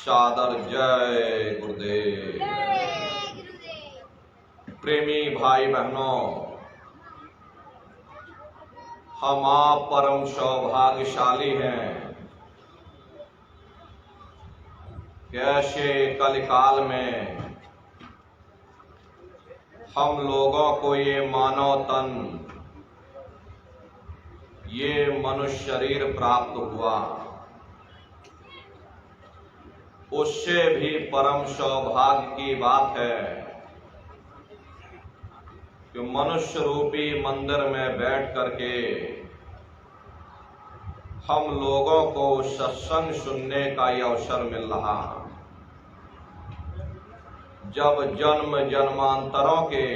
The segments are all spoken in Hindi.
सादर जय गुरुदेव। प्रेमी भाई बहनों, हम आप परम सौभाग्यशाली हैं कि ऐसे कलिकाल में हम लोगों को ये मानव तन, ये मनुष्य शरीर प्राप्त हुआ। उससे भी परम सौभाग्य की बात है कि मनुष्य रूपी मंदिर में बैठ करके हम लोगों को सत्संग सुनने का ये अवसर मिल रहा। जब जन्म जन्मांतरों के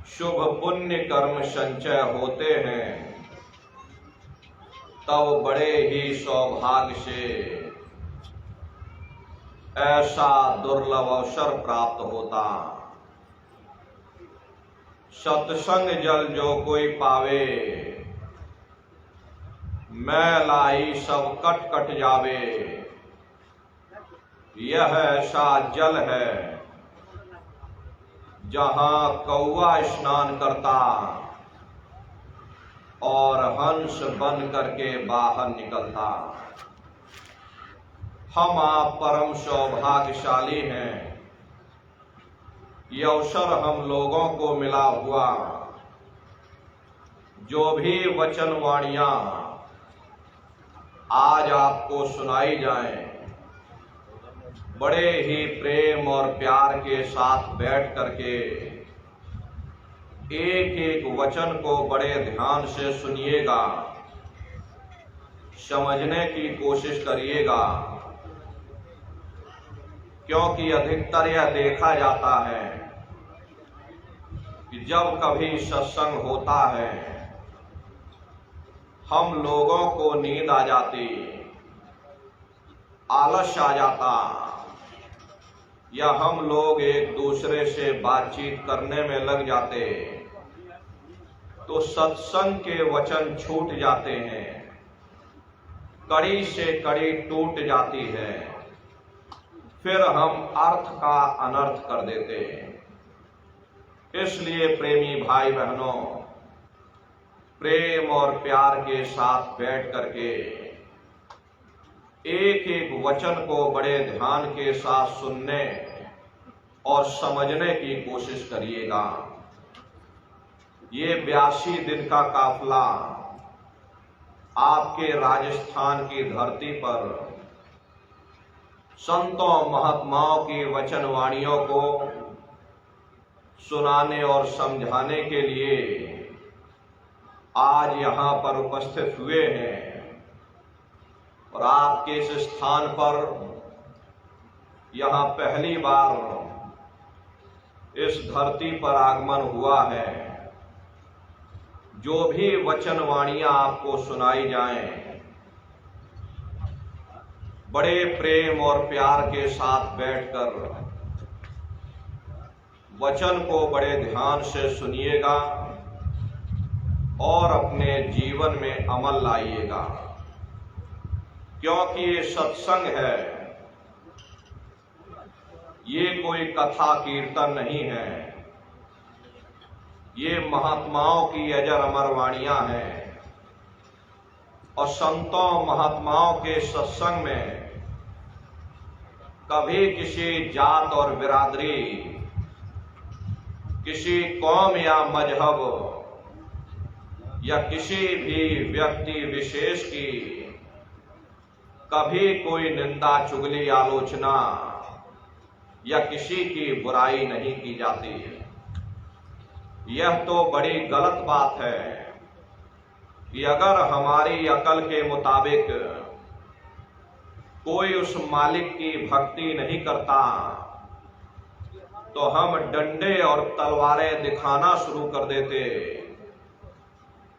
शुभ पुण्य कर्म संचय होते हैं, तब बड़े ही सौभाग्य से ऐसा दुर्लभ अवसर प्राप्त होता। सत्संग जल जो कोई पावे, मैल आई सब कट कट जावे। यह ऐसा जल है जहां कौवा स्नान करता और हंस बन करके बाहर निकलता। हम आप परम सौभाग्यशाली हैं। ये अवसर हम लोगों को मिला हुआ। जो भी वचन वाणियां आज आपको सुनाई जाएं, बड़े ही प्रेम और प्यार के साथ बैठ करके एक एक वचन को बड़े ध्यान से सुनिएगा, समझने की कोशिश करिएगा, क्योंकि अधिकतर यह देखा जाता है कि जब कभी सत्संग होता है, हम लोगों को नींद आ जाती, आलस आ जाता, या हम लोग एक दूसरे से बातचीत करने में लग जाते, तो सत्संग के वचन छूट जाते हैं, कड़ी से कड़ी टूट जाती है, फिर हम अर्थ का अनर्थ कर देते हैं। इसलिए प्रेमी भाई बहनों, प्रेम और प्यार के साथ बैठ करके एक एक वचन को बड़े ध्यान के साथ सुनने और समझने की कोशिश करिएगा। ये 82 दिन का काफिला आपके राजस्थान की धरती पर संतों महात्माओं की वचन वाणियों को सुनाने और समझाने के लिए आज यहाँ पर उपस्थित हुए हैं। और आपके इस स्थान पर यहाँ पहली बार इस धरती पर आगमन हुआ है। जो भी वचन वाणियां आपको सुनाई जाएं, बड़े प्रेम और प्यार के साथ बैठकर वचन को बड़े ध्यान से सुनिएगा और अपने जीवन में अमल लाइएगा, क्योंकि ये सत्संग है, ये कोई कथा कीर्तन नहीं है। ये महात्माओं की अजर अमर वाणियां हैं। और संतों महात्माओं के सत्संग में कभी किसी जात और बिरादरी, किसी कौम या मजहब या किसी भी व्यक्ति विशेष की कभी कोई निंदा, चुगली, आलोचना या किसी की बुराई नहीं की जाती है। यह तो बड़ी गलत बात है कि अगर हमारी अकल के मुताबिक कोई उस मालिक की भक्ति नहीं करता, तो हम डंडे और तलवारें दिखाना शुरू कर देते,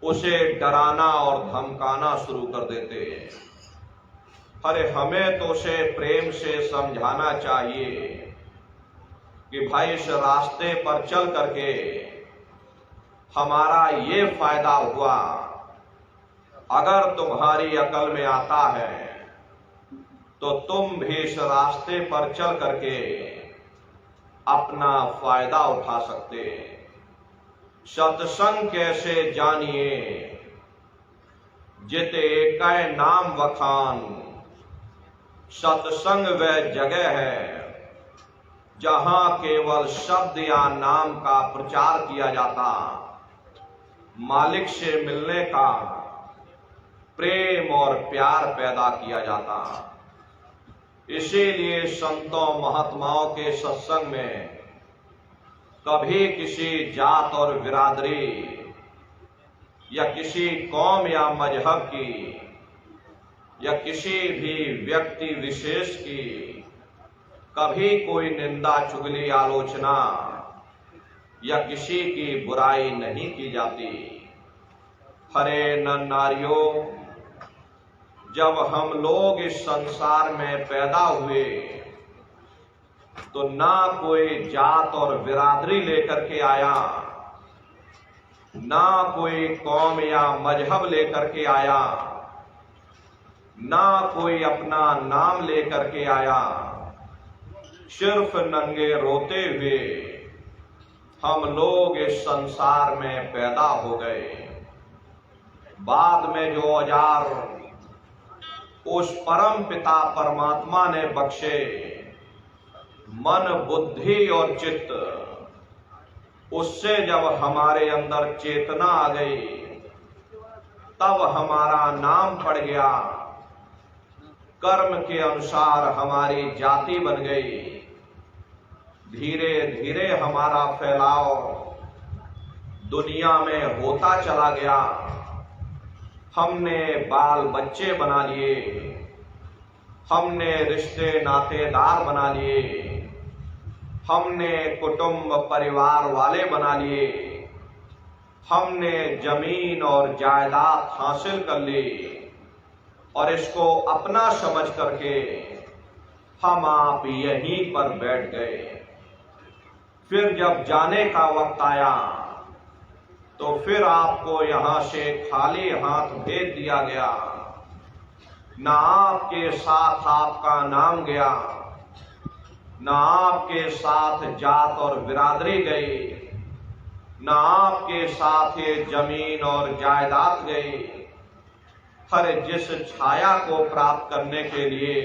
उसे डराना और धमकाना शुरू कर देते। अरे हमें तो उसे प्रेम से समझाना चाहिए कि भाई इस रास्ते पर चल करके हमारा ये फायदा हुआ। अगर तुम्हारी अकल में आता है तो तुम भी इस रास्ते पर चल करके अपना फायदा उठा सकते। सत्संग कैसे जानिए, जित एकै नाम वखान। सत्संग वह जगह है जहां केवल शब्द या नाम का प्रचार किया जाता, मालिक से मिलने का प्रेम और प्यार पैदा किया जाता। इसीलिए संतों महात्माओं के सत्संग में कभी किसी जात और बिरादरी या किसी कौम या मजहब की या किसी भी व्यक्ति विशेष की कभी कोई निंदा चुगली आलोचना या किसी की बुराई नहीं की जाती। हरे नर नारियों, जब हम लोग इस संसार में पैदा हुए तो ना कोई जात और बिरादरी लेकर के आया, ना कोई कौम या मजहब लेकर के आया, ना कोई अपना नाम लेकर के आया। सिर्फ नंगे रोते हुए हम लोग इस संसार में पैदा हो गए। बाद में जो औजार उस परम पिता परमात्मा ने बख्शे, मन बुद्धि और चित्त, उससे जब हमारे अंदर चेतना आ गई तब हमारा नाम पड़ गया, कर्म के अनुसार हमारी जाति बन गई। धीरे धीरे हमारा फैलाव दुनिया में होता चला गया। हमने बाल बच्चे बना लिए, हमने रिश्ते नातेदार बना लिए, हमने कुटुंब परिवार वाले बना लिए, हमने जमीन और जायदाद हासिल कर ली और इसको अपना समझ करके हम आप यहीं पर बैठ गए। फिर जब जाने का वक्त आया तो फिर आपको यहां से खाली हाथ भेज दिया गया। ना आपके साथ आपका नाम गया, ना आपके साथ जात और बिरादरी गई, ना आपके साथ ये जमीन और जायदाद गई। हर जिस छाया को प्राप्त करने के लिए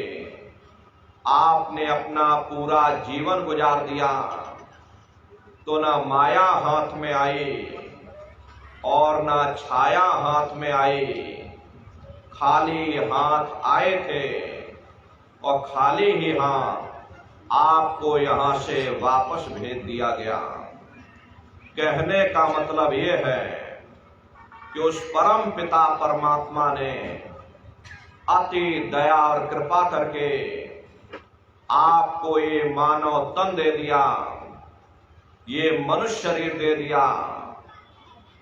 आपने अपना पूरा जीवन गुजार दिया, तो ना माया हाथ में आई और ना छाया हाथ में आई। खाली हाथ आए थे और खाली ही हाथ आपको यहां से वापस भेज दिया गया। कहने का मतलब यह है कि उस परम पिता परमात्मा ने अति दया और कृपा करके आपको ये मानव तन दे दिया, ये मनुष्य शरीर दे दिया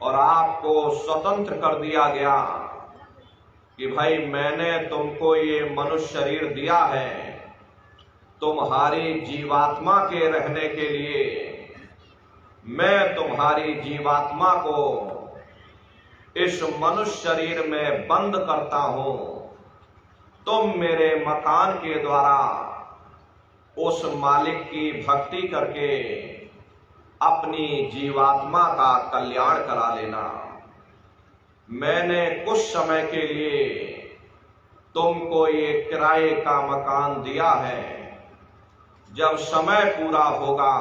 और आपको स्वतंत्र कर दिया गया कि भाई मैंने तुमको ये मनुष्य शरीर दिया है तुम्हारी जीवात्मा के रहने के लिए। मैं तुम्हारी जीवात्मा को इस मनुष्य शरीर में बंद करता हूं। तुम मेरे मकान के द्वारा उस मालिक की भक्ति करके अपनी जीवात्मा का कल्याण करा लेना। मैंने कुछ समय के लिए तुमको ये किराए का मकान दिया है। जब समय पूरा होगा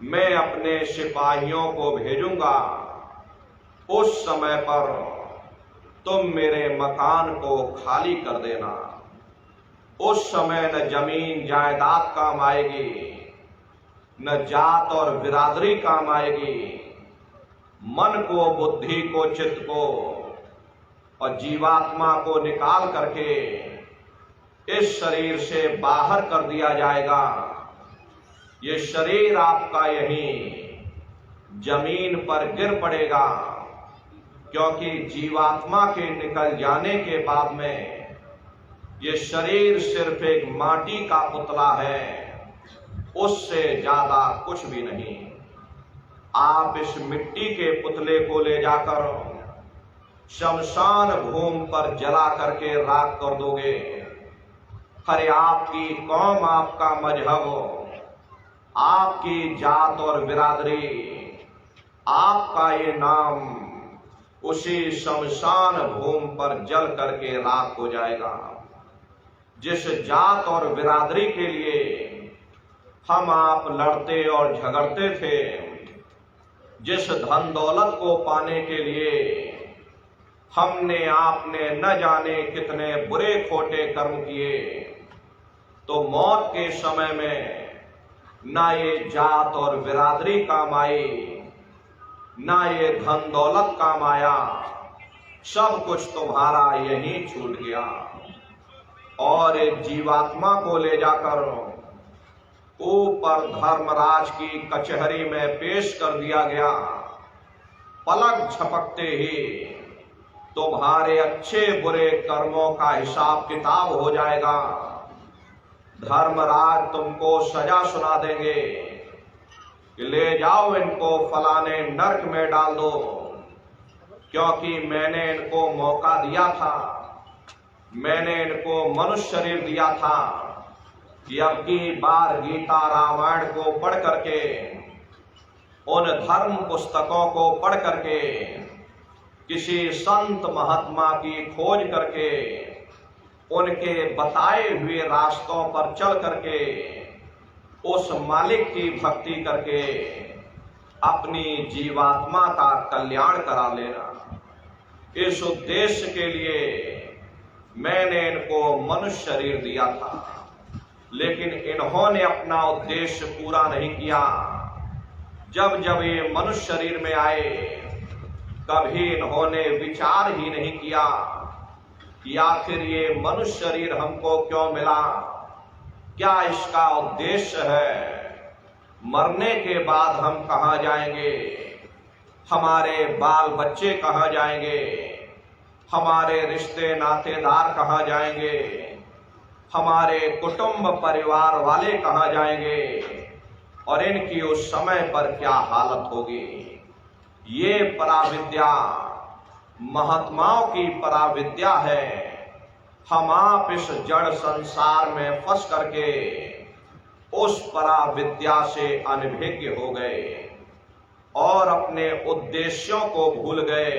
मैं अपने सिपाहियों को भेजूंगा, उस समय पर तुम मेरे मकान को खाली कर देना। उस समय न जमीन जायदाद काम आएगी, न जात और बिरादरी काम आएगी। मन को, बुद्धि को, चित्त को और जीवात्मा को निकाल करके इस शरीर से बाहर कर दिया जाएगा। ये शरीर आपका यहीं जमीन पर गिर पड़ेगा, क्योंकि जीवात्मा के निकल जाने के बाद में ये शरीर सिर्फ एक माटी का पुतला है, उससे ज्यादा कुछ भी नहीं। आप इस मिट्टी के पुतले को ले जाकर शमशान भूमि पर जला करके राख कर दोगे, अरे आपकी कौम, आपका मजहब, आपकी जात और बिरादरी, आपका ये नाम उसी शमशान भूमि पर जल करके राख हो जाएगा। जिस जात और बिरादरी के लिए हम आप लड़ते और झगड़ते थे, जिस धन दौलत को पाने के लिए हमने आपने न जाने कितने बुरे खोटे कर्म किए, तो मौत के समय में ना ये जात और बिरादरी काम आई, ना ये धन दौलत काम आया, सब कुछ तुम्हारा यहीं छूट गया। और एक जीवात्मा को ले जाकर ऊपर धर्मराज की कचहरी में पेश कर दिया गया। पलक झपकते ही तुम्हारे अच्छे बुरे कर्मों का हिसाब किताब हो जाएगा। धर्मराज तुमको सजा सुना देंगे कि ले जाओ इनको फलाने नरक में डाल दो, क्योंकि मैंने इनको मौका दिया था, मैंने इनको मनुष्य शरीर दिया था कि अब की बार गीता रामायण को पढ़ करके, उन धर्म पुस्तकों को पढ़ करके, किसी संत महात्मा की खोज करके, उनके बताए हुए रास्तों पर चल करके, उस मालिक की भक्ति करके अपनी जीवात्मा का कल्याण करा लेना। इस उद्देश्य के लिए मैंने इनको मनुष्य शरीर दिया था, लेकिन इन्होंने अपना उद्देश्य पूरा नहीं किया। जब जब ये मनुष्य शरीर में आए, कभी इन्होंने विचार ही नहीं किया कि आखिर ये मनुष्य शरीर हमको क्यों मिला, क्या इसका उद्देश्य है, मरने के बाद हम कहाँ जाएंगे, हमारे बाल बच्चे कहाँ जाएंगे, हमारे रिश्ते नातेदार कहाँ जाएंगे, हमारे कुटुंब परिवार वाले कहाँ जाएंगे, और इनकी उस समय पर क्या हालत होगी। ये पराविद्या महात्माओं की पराविद्या है। हम आप इस जड़ संसार में फंस करके उस पराविद्या से अनभिज्ञ हो गए और अपने उद्देश्यों को भूल गए,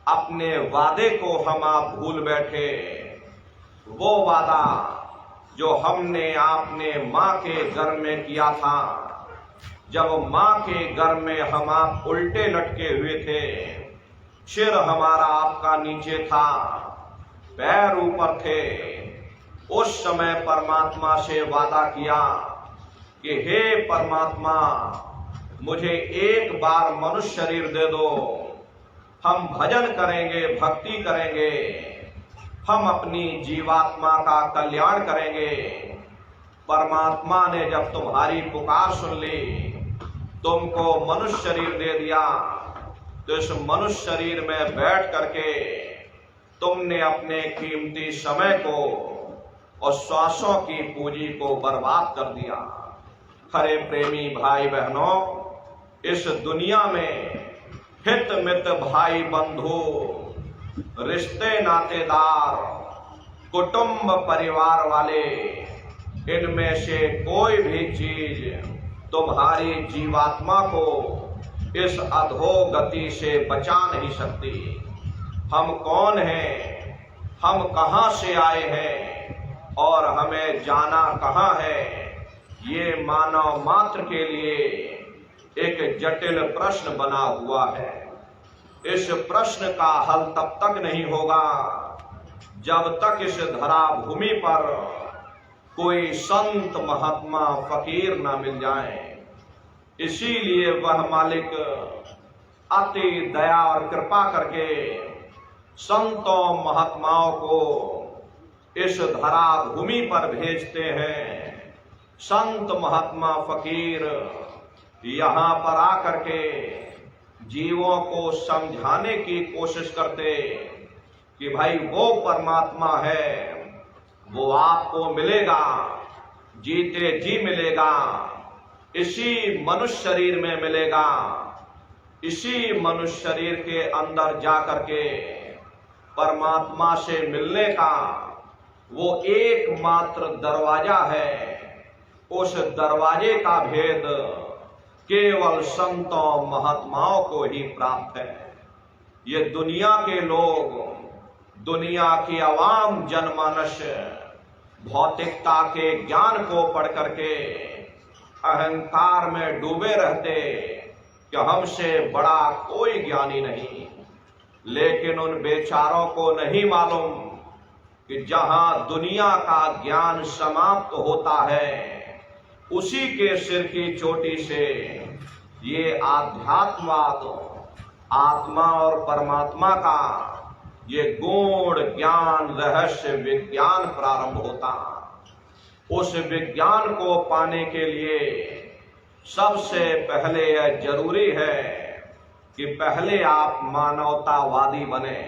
अपने वादे को हम आप भूल बैठे। वो वादा जो हमने आपने माँ के गर्भ में किया था, जब माँ के गर्भ में हम आप उल्टे लटके हुए थे, सिर हमारा आपका नीचे था, पैर ऊपर थे, उस समय परमात्मा से वादा किया कि हे परमात्मा, मुझे एक बार मनुष्य शरीर दे दो, हम भजन करेंगे, भक्ति करेंगे, हम अपनी जीवात्मा का कल्याण करेंगे। परमात्मा ने जब तुम्हारी पुकार सुन ली, तुमको मनुष्य शरीर दे दिया, तो इस मनुष्य शरीर में बैठ करके तुमने अपने कीमती समय को और श्वासों की पूंजी को बर्बाद कर दिया। खरे प्रेमी भाई बहनों, इस दुनिया में हित मित भाई बंधु, रिश्ते नातेदार, कुटुंब परिवार वाले, इनमें से कोई भी चीज तुम्हारी जीवात्मा को इस अधोगति से बचा नहीं सकती। हम कौन हैं, हम कहां से आए हैं और हमें जाना कहां है, ये मानव मात्र के लिए एक जटिल प्रश्न बना हुआ है। इस प्रश्न का हल तब तक नहीं होगा जब तक इस धरा भूमि पर कोई संत महात्मा फकीर ना मिल जाए। इसीलिए वह मालिक अति दया और कृपा करके संतों महात्माओं को इस धरा भूमि पर भेजते हैं। संत महात्मा फकीर यहाँ पर आकर के जीवों को समझाने की कोशिश करते कि भाई वो परमात्मा है, वो आपको मिलेगा, जीते जी मिलेगा, इसी मनुष्य शरीर में मिलेगा। इसी मनुष्य शरीर के अंदर जाकर के परमात्मा से मिलने का वो एकमात्र दरवाजा है। उस दरवाजे का भेद केवल संतों महात्माओं को ही प्राप्त है। ये दुनिया के लोग, दुनिया की आवाम जनमानस भौतिकता के ज्ञान को पढ़ करके अहंकार में डूबे रहते कि हमसे बड़ा कोई ज्ञानी नहीं। लेकिन उन बेचारों को नहीं मालूम कि जहां दुनिया का ज्ञान समाप्त होता है, उसी के सिर की चोटी से ये आध्यात्मवाद, आत्मा और परमात्मा का ये गूढ़ ज्ञान, रहस्य विज्ञान प्रारंभ होता। उस विज्ञान को पाने के लिए सबसे पहले यह जरूरी है कि पहले आप मानवतावादी बने,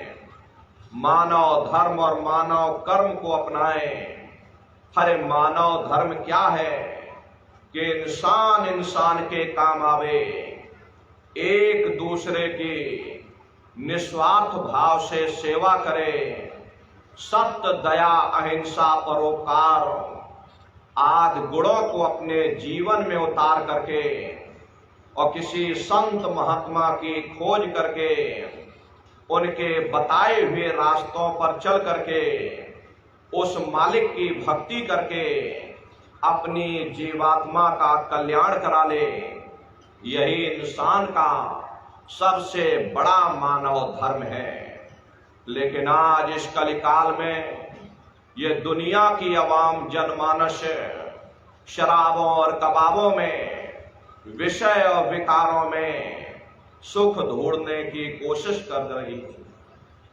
मानव धर्म और मानव कर्म को अपनाएं। अरे मानव धर्म क्या है कि इंसान इंसान के काम आवे, एक दूसरे की निस्वार्थ भाव से सेवा करे, सत्य, दया, अहिंसा, परोपकार आदि गुणों को अपने जीवन में उतार करके और किसी संत महात्मा की खोज करके उनके बताए हुए रास्तों पर चल करके उस मालिक की भक्ति करके अपनी जीवात्मा का कल्याण करा ले। यही इंसान का सबसे बड़ा मानव धर्म है। लेकिन आज इस कलिकाल में ये दुनिया की आवाम जनमानस शराबों और कबाबों में, विषय और विकारों में सुख ढूंढने की कोशिश कर रही।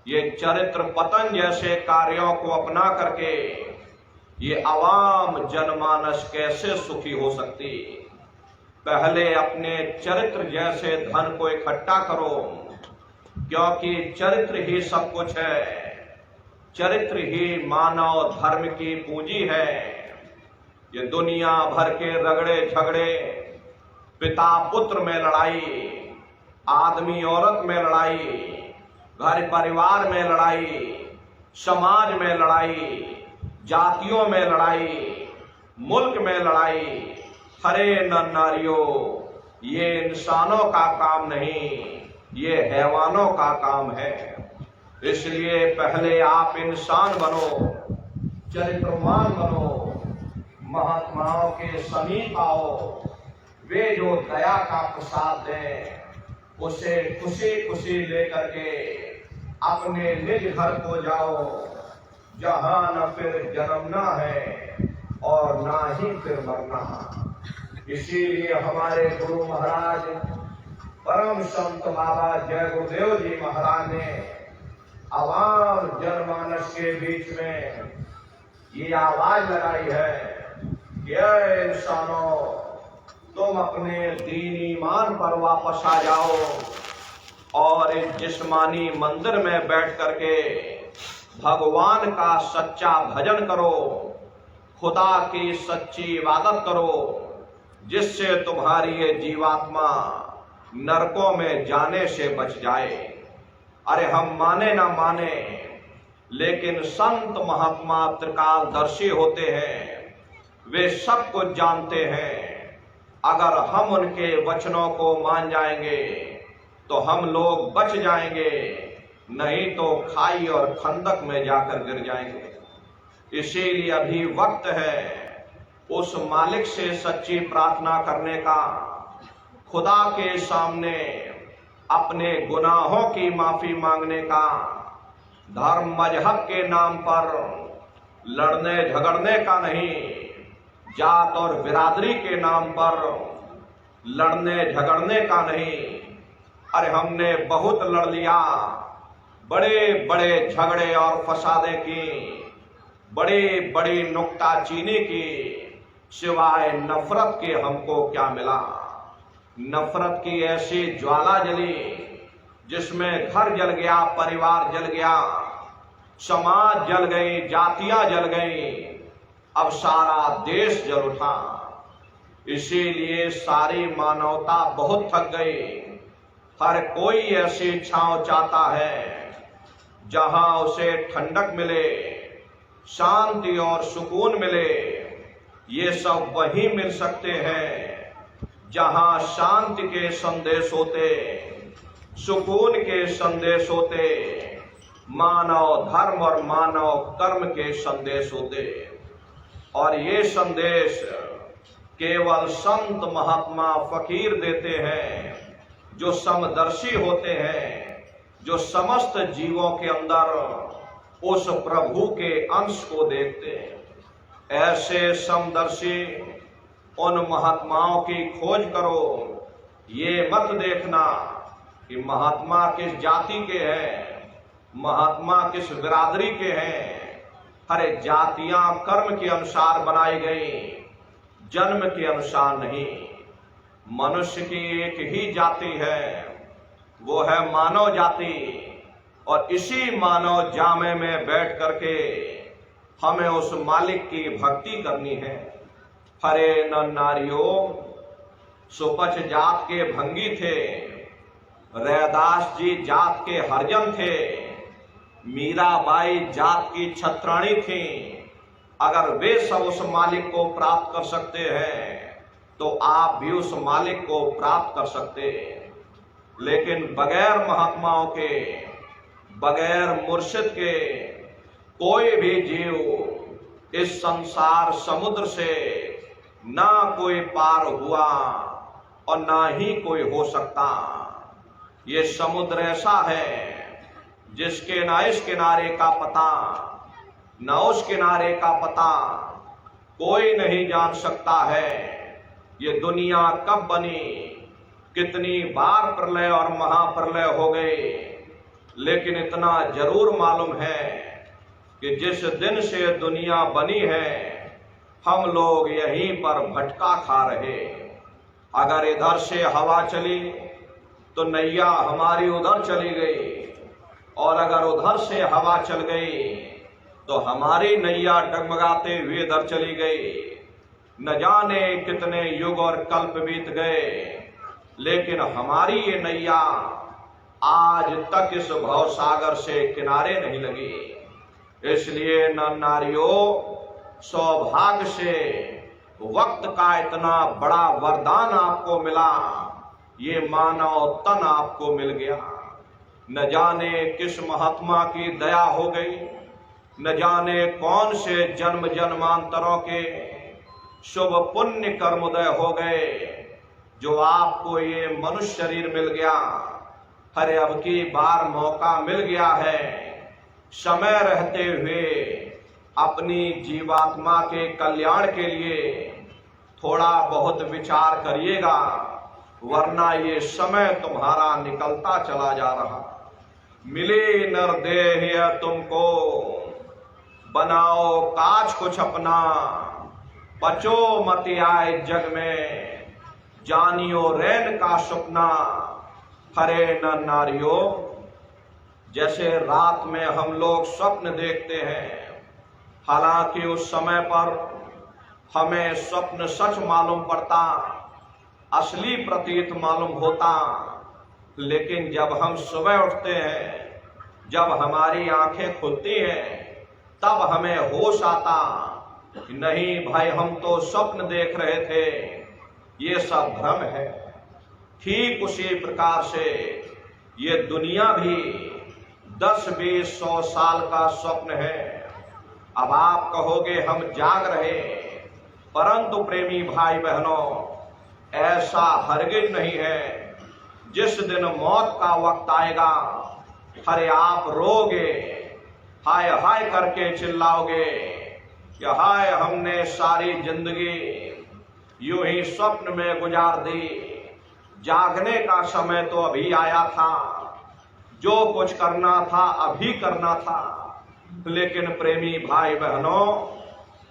ये चरित्र पतन जैसे कार्यों को अपना करके ये आवाम जनमानस कैसे सुखी हो सकती। पहले अपने चरित्र जैसे धन को इकट्ठा करो, क्योंकि चरित्र ही सब कुछ है। चरित्र ही मानव धर्म की पूंजी है। ये दुनिया भर के रगड़े झगड़े, पिता पुत्र में लड़ाई, आदमी औरत में लड़ाई, घर परिवार में लड़ाई, समाज में लड़ाई, जातियों में लड़ाई, मुल्क में लड़ाई। हरे नर नारियों, ये इंसानों का काम नहीं, ये हैवानों का काम है। इसलिए पहले आप इंसान बनो, चरित्रवान बनो, महात्माओं के समीप आओ। वे जो दया का प्रसाद दें, उसे खुशी खुशी लेकर के अपने निज घर को जाओ, जहां न फिर जन्मना है और ना ही फिर मरना। इसीलिए हमारे गुरु महाराज परम संत बाबा जय गुरुदेव जी महाराज ने आवाम जनमानस के बीच में ये आवाज लगाई है कि ऐ इंसानों, तुम अपने दीन ईमान पर वापस आ जाओ और इस जिस्मानी मंदिर में बैठ करके भगवान का सच्चा भजन करो, खुदा की सच्ची इबादत करो, जिससे तुम्हारी ये जीवात्मा नरकों में जाने से बच जाए। अरे हम माने ना माने, लेकिन संत महात्मा त्रिकालदर्शी होते हैं, वे सब कुछ जानते हैं। अगर हम उनके वचनों को मान जाएंगे तो हम लोग बच जाएंगे, नहीं तो खाई और खंदक में जाकर गिर जाएंगे। इसीलिए अभी वक्त है उस मालिक से सच्ची प्रार्थना करने का, खुदा के सामने अपने गुनाहों की माफी मांगने का, धर्म मजहब के नाम पर लड़ने झगड़ने का नहीं, जात और बिरादरी के नाम पर लड़ने झगड़ने का नहीं। अरे हमने बहुत लड़ लिया, बड़े बड़े झगड़े और फसादे की, बड़ी बड़ी नुक्ताचीनी की, सिवाय नफरत के हमको क्या मिला। नफरत की ऐसी ज्वाला जली जिसमें घर जल गया, परिवार जल गया, समाज जल गई, जातियां जल गई, अब सारा देश जल उठा। इसीलिए सारी मानवता बहुत थक गई। हर कोई ऐसी छांव चाहता है जहां उसे ठंडक मिले, शांति और सुकून मिले, ये सब वहीं मिल सकते हैं जहां शांति के संदेश होते, सुकून के संदेश होते, मानव धर्म और मानव कर्म के संदेश होते। और ये संदेश केवल संत महात्मा फकीर देते हैं, जो समदर्शी होते हैं, जो समस्त जीवों के अंदर उस प्रभु के अंश को देखते हैं। ऐसे समदर्शी उन महात्माओं की खोज करो। ये मत देखना कि महात्मा किस जाति के हैं, महात्मा किस बिरादरी के हैं। हरे जातियां कर्म के अनुसार बनाई गई, जन्म के अनुसार नहीं। मनुष्य की एक ही जाति है, वो है मानव जाति। और इसी मानव जामे में बैठ करके हमें उस मालिक की भक्ति करनी है। हरे नर नारियों, सुपच जात के भंगी थे, रैदास जी जात के हरिजन थे, मीराबाई जात की छत्राणी थी। अगर वे सब उस मालिक को प्राप्त कर सकते हैं तो आप भी उस मालिक को प्राप्त कर सकते हैं। लेकिन बगैर महात्माओं के, बगैर मुर्शिद के कोई भी जीव इस संसार समुद्र से ना कोई पार हुआ और ना ही कोई हो सकता। ये समुद्र ऐसा है जिसके ना इस किनारे का पता, ना उस किनारे का पता कोई नहीं जान सकता है। ये दुनिया कब बनी, कितनी बार प्रलय और महाप्रलय हो गए, लेकिन इतना जरूर मालूम है कि जिस दिन से दुनिया बनी है हम लोग यहीं पर भटका खा रहे। अगर इधर से हवा चली तो नैया हमारी उधर चली गई, और अगर उधर से हवा चल गई तो हमारी नैया डगमगाते हुए इधर चली गई। न जाने कितने युग और कल्प बीत गए, लेकिन हमारी ये नैया आज तक इस भव सागर से किनारे नहीं लगी। इसलिए नर नारियों, सौभाग्य से वक्त का इतना बड़ा वरदान आपको मिला, ये मानव तन आपको मिल गया। न जाने किस महात्मा की दया हो गई, न जाने कौन से जन्म जन्मांतरों के शुभ पुण्य कर्मोदय हो गए, जो आपको ये मनुष्य शरीर मिल गया। हरे अब की बार मौका मिल गया है, समय रहते हुए अपनी जीवात्मा के कल्याण के लिए थोड़ा बहुत विचार करिएगा, वरना ये समय तुम्हारा निकलता चला जा रहा। मिले नरदेह तुमको, बनाओ काज कुछ अपना, बचो मत आए जग में, जानियो रैन का सपना। हरे नर नारियों, जैसे रात में हम लोग स्वप्न देखते हैं, हालांकि उस समय पर हमें स्वप्न सच मालूम पड़ता, असली प्रतीत मालूम होता, लेकिन जब हम सुबह उठते हैं, जब हमारी आंखें खुलती हैं, तब हमें होश आता कि नहीं भाई, हम तो स्वप्न देख रहे थे, ये सब भ्रम है। ठीक उसी प्रकार से ये दुनिया भी 10, 20, 100 साल का स्वप्न है। अब आप कहोगे हम जाग रहे, परंतु प्रेमी भाई बहनों, ऐसा हरगिज नहीं है। जिस दिन मौत का वक्त आएगा, हरे आप रोगे, हाय हाय करके चिल्लाओगे कि हाय, हमने सारी जिंदगी यूं ही स्वप्न में गुजार दी, जागने का समय तो अभी आया था, जो कुछ करना था अभी करना था। लेकिन प्रेमी भाई बहनों,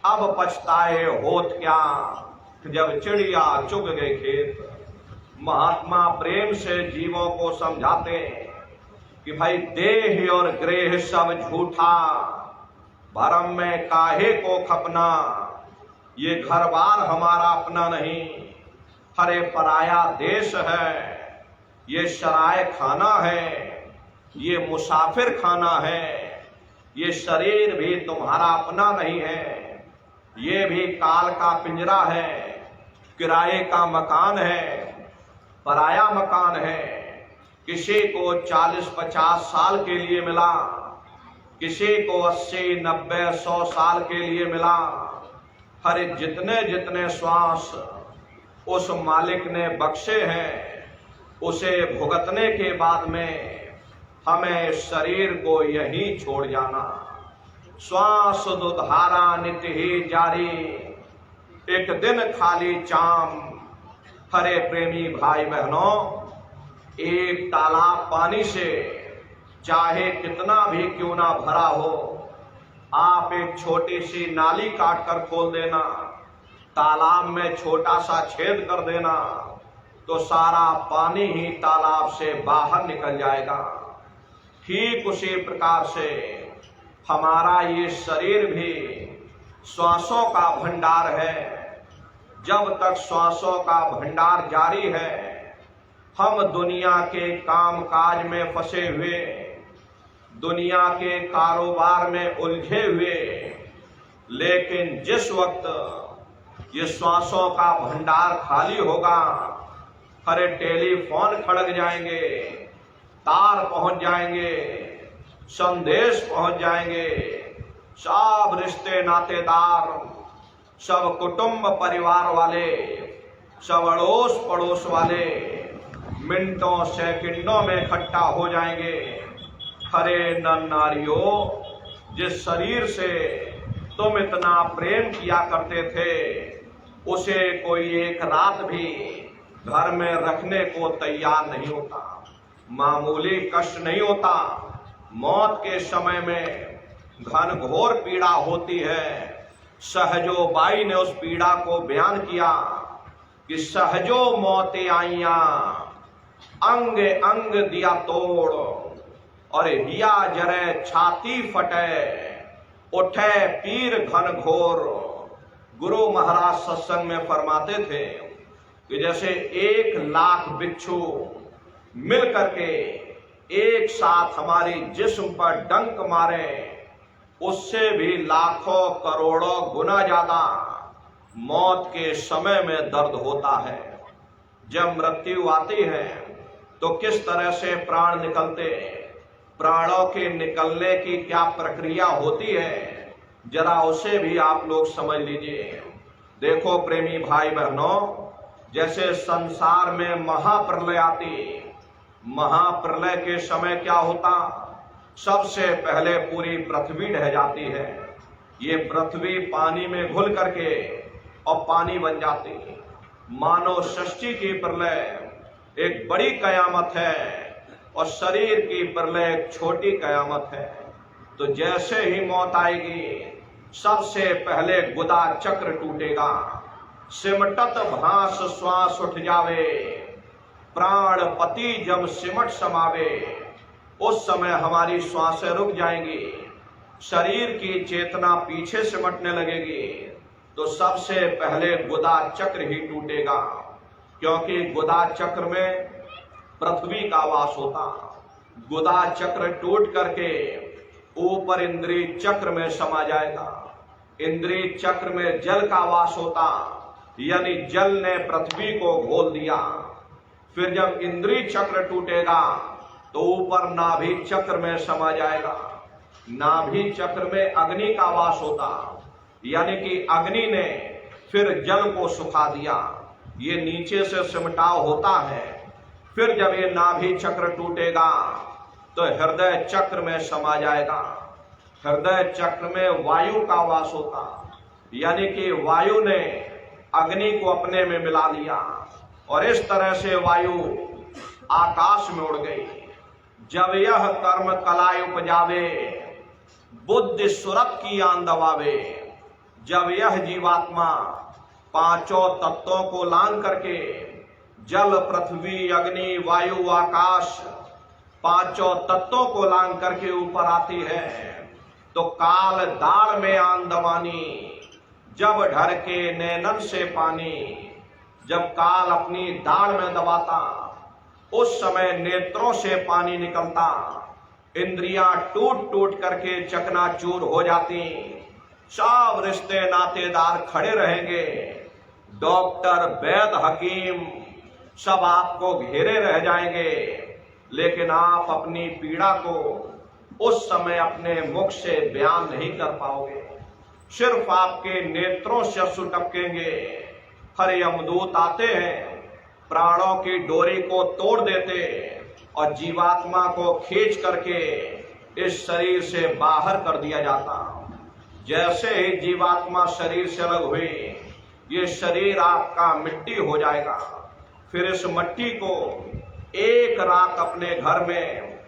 अब पछताए होत क्या, जब चिड़िया चुग गए खेत। महात्मा प्रेम से जीवों को समझाते कि भाई देह और ग्रेह सब झूठा, भरम में काहे को खपना, ये घर बार हमारा अपना नहीं, हरे पराया देश है, ये शराय खाना है, ये मुसाफिर खाना है, ये शरीर भी तुम्हारा अपना नहीं है, ये भी काल का पिंजरा है, किराए का मकान है, पराया मकान है। किसी को 40-50 साल के लिए मिला, किसी को 80-90-100 साल के लिए मिला। हर जितने जितने श्वास उस मालिक ने बख्शे हैं, उसे भुगतने के बाद में हमें शरीर को यही छोड़ जाना। श्वास दुधारा नित्य ही जारी, एक दिन खाली चाम। हरे प्रेमी भाई बहनों, एक तालाब पानी से चाहे कितना भी क्यों ना भरा हो, आप एक छोटी सी नाली काट कर खोल देना, तालाब में छोटा सा छेद कर देना, तो सारा पानी ही तालाब से बाहर निकल जाएगा। ठीक उसी प्रकार से हमारा ये शरीर भी श्वासों का भंडार है। जब तक श्वासों का भंडार जारी है, हम दुनिया के काम काज में फंसे हुए, दुनिया के कारोबार में उलझे हुए, लेकिन जिस वक्त ये श्वासों का भंडार खाली होगा, हरे टेलीफोन खड़क जाएंगे, तार पहुंच जाएंगे, संदेश पहुंच जाएंगे, सब रिश्ते नातेदार, सब कुटुंब परिवार वाले, सब अड़ोस पड़ोस वाले मिनटों सेकंडों में इकट्ठा हो जाएंगे। हरे नर नारियों, जिस शरीर से तुम इतना प्रेम किया करते थे, उसे कोई एक रात भी घर में रखने को तैयार नहीं होता, मामूली कष्ट नहीं होता। मौत के समय में घनघोर पीड़ा होती है। सहजो बाई ने उस पीड़ा को बयान किया कि सहजो मौतें आईया, अंग अंग दिया तोड़, और हिया जरे छाती फटे, उठे पीर घनघोर। गुरु महाराज सत्संग में फरमाते थे कि जैसे 1,00,000 बिच्छू मिल करके एक साथ हमारी जिस्म पर डंक मारे, उससे भी लाखों करोड़ों गुना ज्यादा मौत के समय में दर्द होता है। जब मृत्यु आती है तो किस तरह से प्राण निकलते, प्राणों के निकलने की क्या प्रक्रिया होती है, जरा उसे भी आप लोग समझ लीजिए। देखो प्रेमी भाई बहनों, जैसे संसार में महाप्रलय आती, महाप्रलय के समय क्या होता, सबसे पहले पूरी पृथ्वी ढह जाती है। ये पृथ्वी पानी में घुल करके और पानी बन जाती। मानव सृष्टि की प्रलय एक बड़ी कयामत है और शरीर की प्रलय एक छोटी कयामत है। तो जैसे ही मौत आएगी, सबसे पहले गुदा चक्र टूटेगा, सिमटत भास श्वास उठ जावे, प्राण पति जब सिमट समावे, उस समय हमारी श्वासें रुक जाएंगी, शरीर की चेतना पीछे सिमटने लगेगी। तो सबसे पहले गुदा चक्र ही टूटेगा, क्योंकि गुदा चक्र में पृथ्वी का वास होता। गुदा चक्र टूट करके ऊपर इंद्रिय चक्र में समा जाएगा। इंद्रिय चक्र में जल का वास होता, यानी जल ने पृथ्वी को घोल दिया। फिर जब इंद्रिय चक्र टूटेगा तो ऊपर नाभि चक्र में समा जाएगा। नाभि चक्र में अग्नि का वास होता, यानी कि अग्नि ने फिर जल को सुखा दिया, ये नीचे से सिमटाव होता है। फिर जब ये नाभि चक्र टूटेगा तो हृदय चक्र में समा जाएगा। हृदय चक्र में वायु का वास होता, यानी कि वायु ने अग्नि को अपने में मिला लिया और इस तरह से वायु आकाश में उड़ गई। जब यह कर्म कलाय उपजावे, बुद्धि सुरत की आन दबावे, जब यह जीवात्मा पांचों तत्वों को लांग करके जल पृथ्वी अग्नि वायु आकाश पांचों तत्वों को लांग करके ऊपर आती है, तो काल दाड़ में आन दबानी, जब ढर के नैनन से पानी, जब काल अपनी दाढ़ में दबाता, उस समय नेत्रों से पानी निकलता। इंद्रियां टूट टूट करके चकनाचूर हो जाती, सब रिश्ते नातेदार खड़े रहेंगे, डॉक्टर वैद्य हकीम सब आपको घेरे रह जाएंगे, लेकिन आप अपनी पीड़ा को उस समय अपने मुख से बयान नहीं कर पाओगे, सिर्फ आपके नेत्रों से अश्रु टपकेंगे। हरे यमदूत आते हैं, प्राणों की डोरी को तोड़ देते और जीवात्मा को खींच करके इस शरीर से बाहर कर दिया जाता। जैसे ही जीवात्मा शरीर से अलग हुई, ये शरीर आपका मिट्टी हो जाएगा। फिर इस मिट्टी को एक रात अपने घर में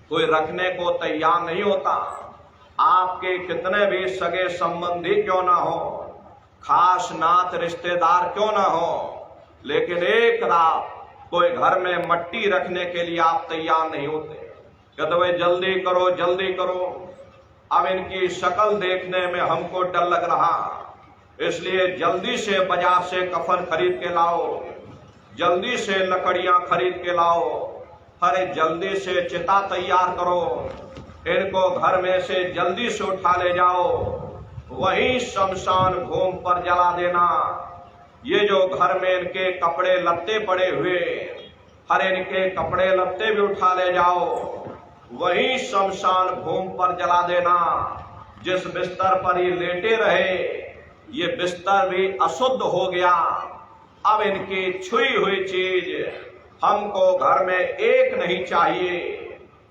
कोई रखने को तैयार नहीं होता। आपके कितने भी सगे संबंधी क्यों ना हो, खास नात रिश्तेदार क्यों ना हो, लेकिन एक रात कोई घर में मिट्टी रखने के लिए आप तैयार नहीं होते। कहते भाई जल्दी करो जल्दी करो, अब इनकी शक्ल देखने में हमको डर लग रहा, इसलिए जल्दी से बाजार से कफन खरीद के लाओ, जल्दी से लकड़ियां खरीद के लाओ, अरे जल्दी से चिता तैयार करो, इनको घर में से जल्दी से उठा ले जाओ, वहीं शमशान भूमि पर जला देना। ये जो घर में इनके कपड़े लत्ते पड़े हुए, हर इनके कपड़े लत्ते भी उठा ले जाओ, वहीं शमशान भूमि पर जला देना। जिस बिस्तर पर ये लेटे रहे, ये बिस्तर भी अशुद्ध हो गया। अब इनकी छुई हुई चीज हमको घर में एक नहीं चाहिए,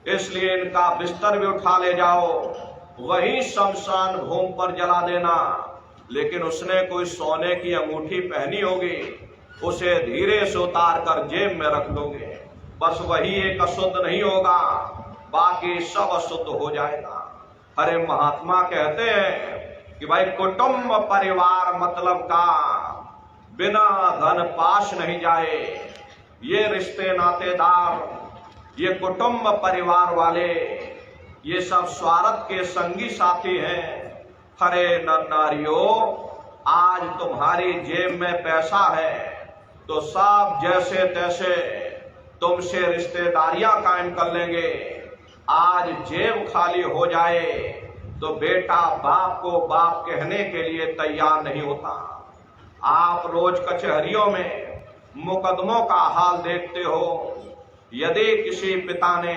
इसलिए इनका बिस्तर भी उठा ले जाओ, वहीं शमशान भूमि पर जला देना। लेकिन उसने कोई सोने की अंगूठी पहनी होगी, उसे धीरे से उतार कर जेब में रख लोगे, बस वही एक अशुद्ध नहीं होगा, बाकी सब अशुद्ध हो जाएगा। अरे महात्मा कहते हैं कि भाई कुटुंब परिवार मतलब का बिना धन पाश नहीं जाए। ये रिश्ते नातेदार, ये कुटुंब परिवार वाले, ये सब स्वार्थ के संगी साथी हैं। हरे नर नारियों, आज तुम्हारी जेब में पैसा है तो सब जैसे तैसे तुमसे रिश्तेदारियां कायम कर लेंगे। आज जेब खाली हो जाए तो बेटा बाप को बाप कहने के लिए तैयार नहीं होता। आप रोज कचहरियों में मुकदमों का हाल देखते हो। यदि किसी पिता ने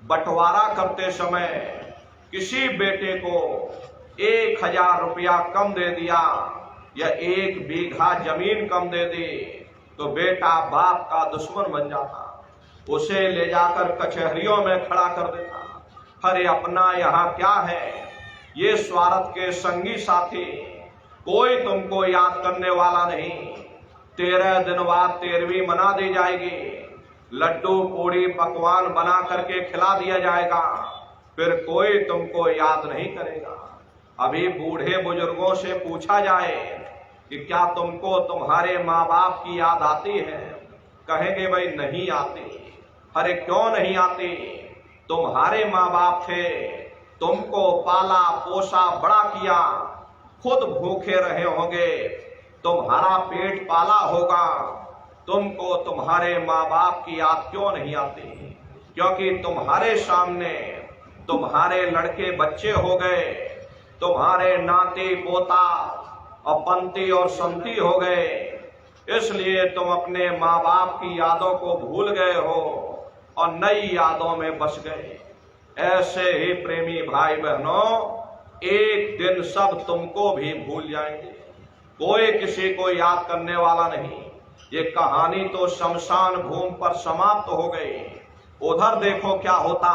बंटवारा करते समय किसी बेटे को 1000 रुपया कम दे दिया या 1 बीघा जमीन कम दे दी, तो बेटा बाप का दुश्मन बन जाता, उसे ले जाकर कचहरियों में खड़ा कर देता। अरे अपना यहाँ क्या है, ये स्वार्थ के संगी साथी, कोई तुमको याद करने वाला नहीं। 13 दिन बाद 13वीं मना दी जाएगी, लड्डू पूड़ी पकवान बना करके खिला दिया जाएगा, फिर कोई तुमको याद नहीं करेगा। अभी बूढ़े बुजुर्गों से पूछा जाए कि क्या तुमको तुम्हारे माँ बाप की याद आती है, कहेंगे भाई नहीं आती। अरे क्यों नहीं आती, तुम्हारे माँ बाप थे, तुमको पाला पोसा बड़ा किया, खुद भूखे रहे होंगे, तुम्हारा पेट पाला होगा, तुमको तुम्हारे माँ बाप की याद क्यों नहीं आती? क्योंकि तुम्हारे सामने तुम्हारे लड़के बच्चे हो गए, तुम्हारे नाती पोता और पंती और संती हो गए, इसलिए तुम अपने माँ बाप की यादों को भूल गए हो और नई यादों में बस गए। ऐसे ही प्रेमी भाई बहनों, एक दिन सब तुमको भी भूल जाएंगे, कोई किसी को याद करने वाला नहीं। ये कहानी तो शमशान भूमि पर समाप्त हो गई। उधर देखो क्या होता,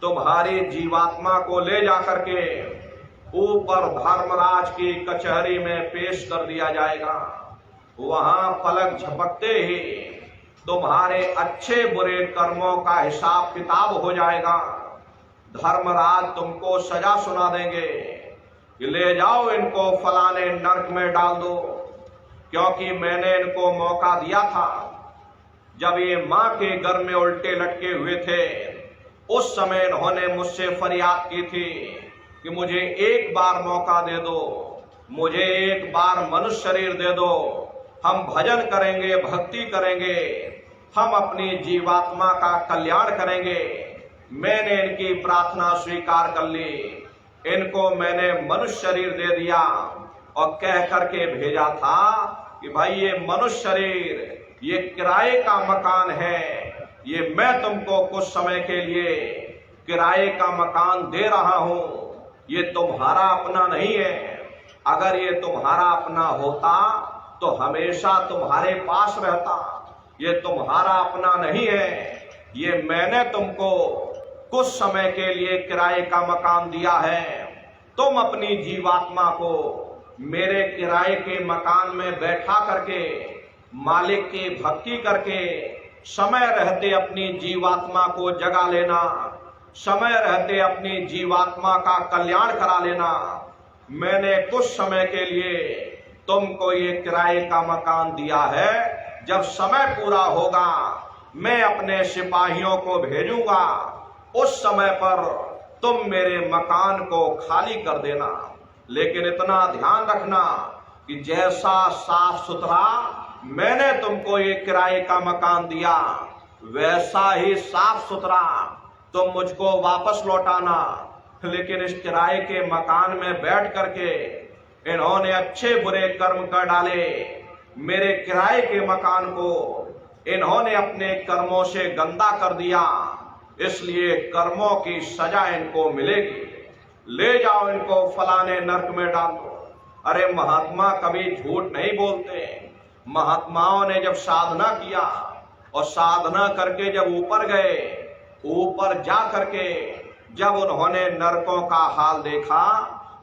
तुम्हारी जीवात्मा को ले जाकर के ऊपर धर्मराज की कचहरी में पेश कर दिया जाएगा। वहां पलक झपकते ही तुम्हारे अच्छे बुरे कर्मों का हिसाब किताब हो जाएगा। धर्मराज तुमको सजा सुना देंगे कि ले जाओ इनको फलाने नरक में डाल दो, क्योंकि मैंने इनको मौका दिया था। जब ये माँ के गर्भ में उल्टे लटके हुए थे, उस समय इन्होंने मुझसे फरियाद की थी कि मुझे एक बार मौका दे दो, मुझे एक बार मनुष्य शरीर दे दो, हम भजन करेंगे, भक्ति करेंगे, हम अपनी जीवात्मा का कल्याण करेंगे। मैंने इनकी प्रार्थना स्वीकार कर ली, इनको मैंने मनुष्य शरीर दे दिया और कह करके भेजा था कि भाई ये मनुष्य शरीर, ये किराए का मकान है, ये मैं तुमको कुछ समय के लिए किराए का मकान दे रहा हूं, ये तुम्हारा अपना नहीं है। अगर ये तुम्हारा अपना होता तो हमेशा तुम्हारे पास रहता। ये तुम्हारा अपना नहीं है, ये मैंने तुमको कुछ समय के लिए किराए का मकान दिया है। तुम अपनी जीवात्मा को मेरे किराए के मकान में बैठा करके मालिक की भक्ति करके समय रहते अपनी जीवात्मा को जगा लेना, समय रहते अपनी जीवात्मा का कल्याण करा लेना। मैंने कुछ समय के लिए तुमको ये किराए का मकान दिया है, जब समय पूरा होगा मैं अपने सिपाहियों को भेजूंगा, उस समय पर तुम मेरे मकान को खाली कर देना। लेकिन इतना ध्यान रखना कि जैसा साफ सुथरा मैंने तुमको ये किराए का मकान दिया, वैसा ही साफ सुथरा तुम मुझको वापस लौटाना। लेकिन इस किराए के मकान में बैठ करके इन्होंने अच्छे बुरे कर्म कर डाले। मेरे किराए के मकान को इन्होंने अपने कर्मों से गंदा कर दिया, इसलिए कर्मों की सजा इनको मिलेगी। ले जाओ इनको फलाने नरक में डाल दो। अरे महात्मा कभी झूठ नहीं बोलते। महात्माओं ने जब साधना किया और साधना करके जब ऊपर गए, ऊपर जा करके जब उन्होंने नरकों का हाल देखा,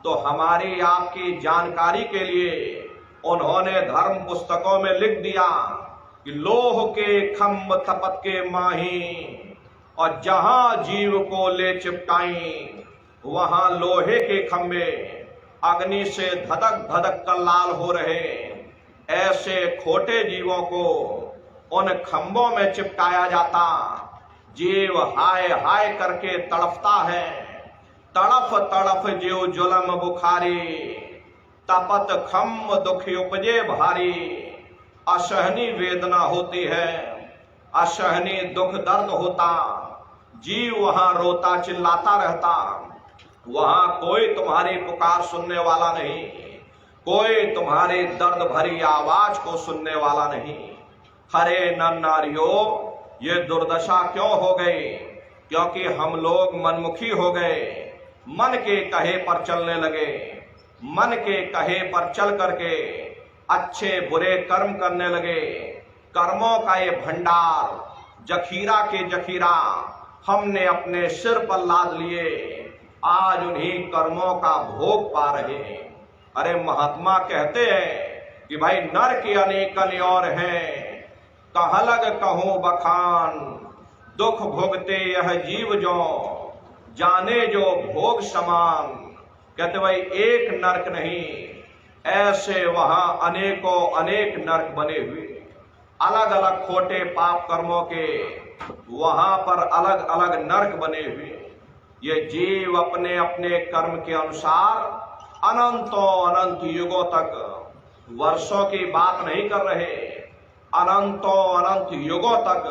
तो हमारी आपकी जानकारी के लिए उन्होंने धर्म पुस्तकों में लिख दिया कि लोह के खम्भ तपत के माही, और जहां जीव को ले चिपटाई वहां लोहे के खंभे अग्नि से धधक धधक कर लाल हो रहे। ऐसे खोटे जीवों को उन खंभों में चिपकाया जाता। जीव हाय हाय करके तड़फता है। तड़फ तड़फ जीव जुलम बुखारी, तपत खम्भ दुखी उपजे भारी। असहनी वेदना होती है, असहनी दुख दर्द होता। जीव वहां रोता चिल्लाता रहता। वहां कोई तुम्हारी पुकार सुनने वाला नहीं, कोई तुम्हारी दर्द भरी आवाज को सुनने वाला नहीं। हरे नर नारियों, ये दुर्दशा क्यों हो गई? क्योंकि हम लोग मनमुखी हो गए, मन के कहे पर चलने लगे। मन के कहे पर चल करके अच्छे बुरे कर्म करने लगे। कर्मों का ये भंडार जखीरा के जखीरा हमने अपने सिर पर लाद लिए। आज उन्हीं कर्मों का भोग पा रहे हैं। अरे महात्मा कहते हैं कि भाई नर के अनेक और हैं, कहाँ लग कहूं बखान। दुख भोगते यह जीव जो, जाने जो भोग समान। कहते भाई एक नरक नहीं, ऐसे वहां अनेकों अनेक नरक बने हुए। अलग अलग खोटे पाप कर्मों के वहां पर अलग अलग नरक बने हुए। ये जीव अपने अपने कर्म के अनुसार अनंतों अनंत युगों तक, वर्षों की बात नहीं कर रहे, अनंतों अनंत युगों तक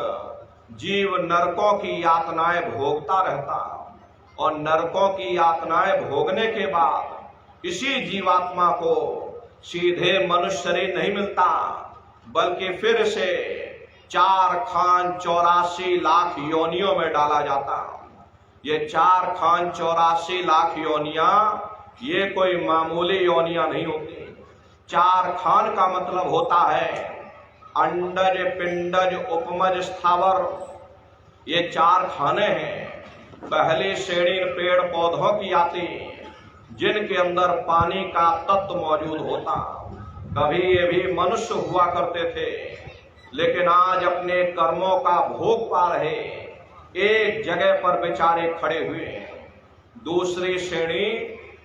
जीव नरकों की यातनाएं भोगता रहता। और नरकों की यातनाएं भोगने के बाद इसी जीवात्मा को सीधे मनुष्य शरीर नहीं मिलता, बल्कि फिर से 4 खान 84 लाख योनियों में डाला जाता। ये 4 खान 84 लाख योनियां ये कोई मामूली योनियां नहीं होती। 4 खान का मतलब होता है अंडज पिंडज उपमज स्थावर। ये 4 खाने हैं। पहली श्रेणी पेड़ पौधों की आती, जिनके अंदर पानी का तत्व मौजूद होता। कभी ये भी मनुष्य हुआ करते थे, लेकिन आज अपने कर्मों का भोग पा रहे, एक जगह पर बेचारे खड़े हुए। दूसरी श्रेणी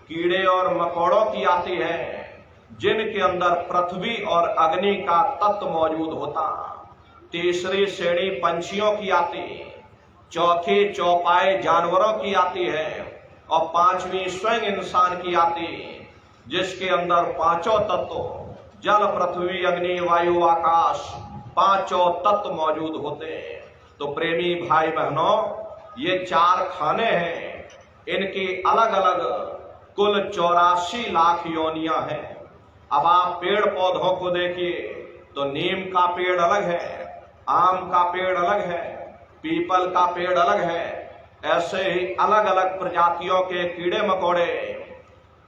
कीड़े और मकोड़ों की आती है, जिनके अंदर पृथ्वी और अग्नि का तत्व मौजूद होता। तीसरी श्रेणी पंछियों की आती, चौथी चौपाई जानवरों की आती है, और 5वीं स्वयं इंसान की आती, जिसके अंदर 5 तत्व जल पृथ्वी अग्नि वायु आकाश 5 तत्व मौजूद होते हैं। तो प्रेमी भाई बहनों, ये 4 खाने हैं, इनकी अलग अलग कुल 84 लाख योनियां हैं। अब आप पेड़ पौधों को देखिए तो नीम का पेड़ अलग है, आम का पेड़ अलग है, पीपल का पेड़ अलग है। ऐसे ही अलग अलग प्रजातियों के कीड़े मकोड़े,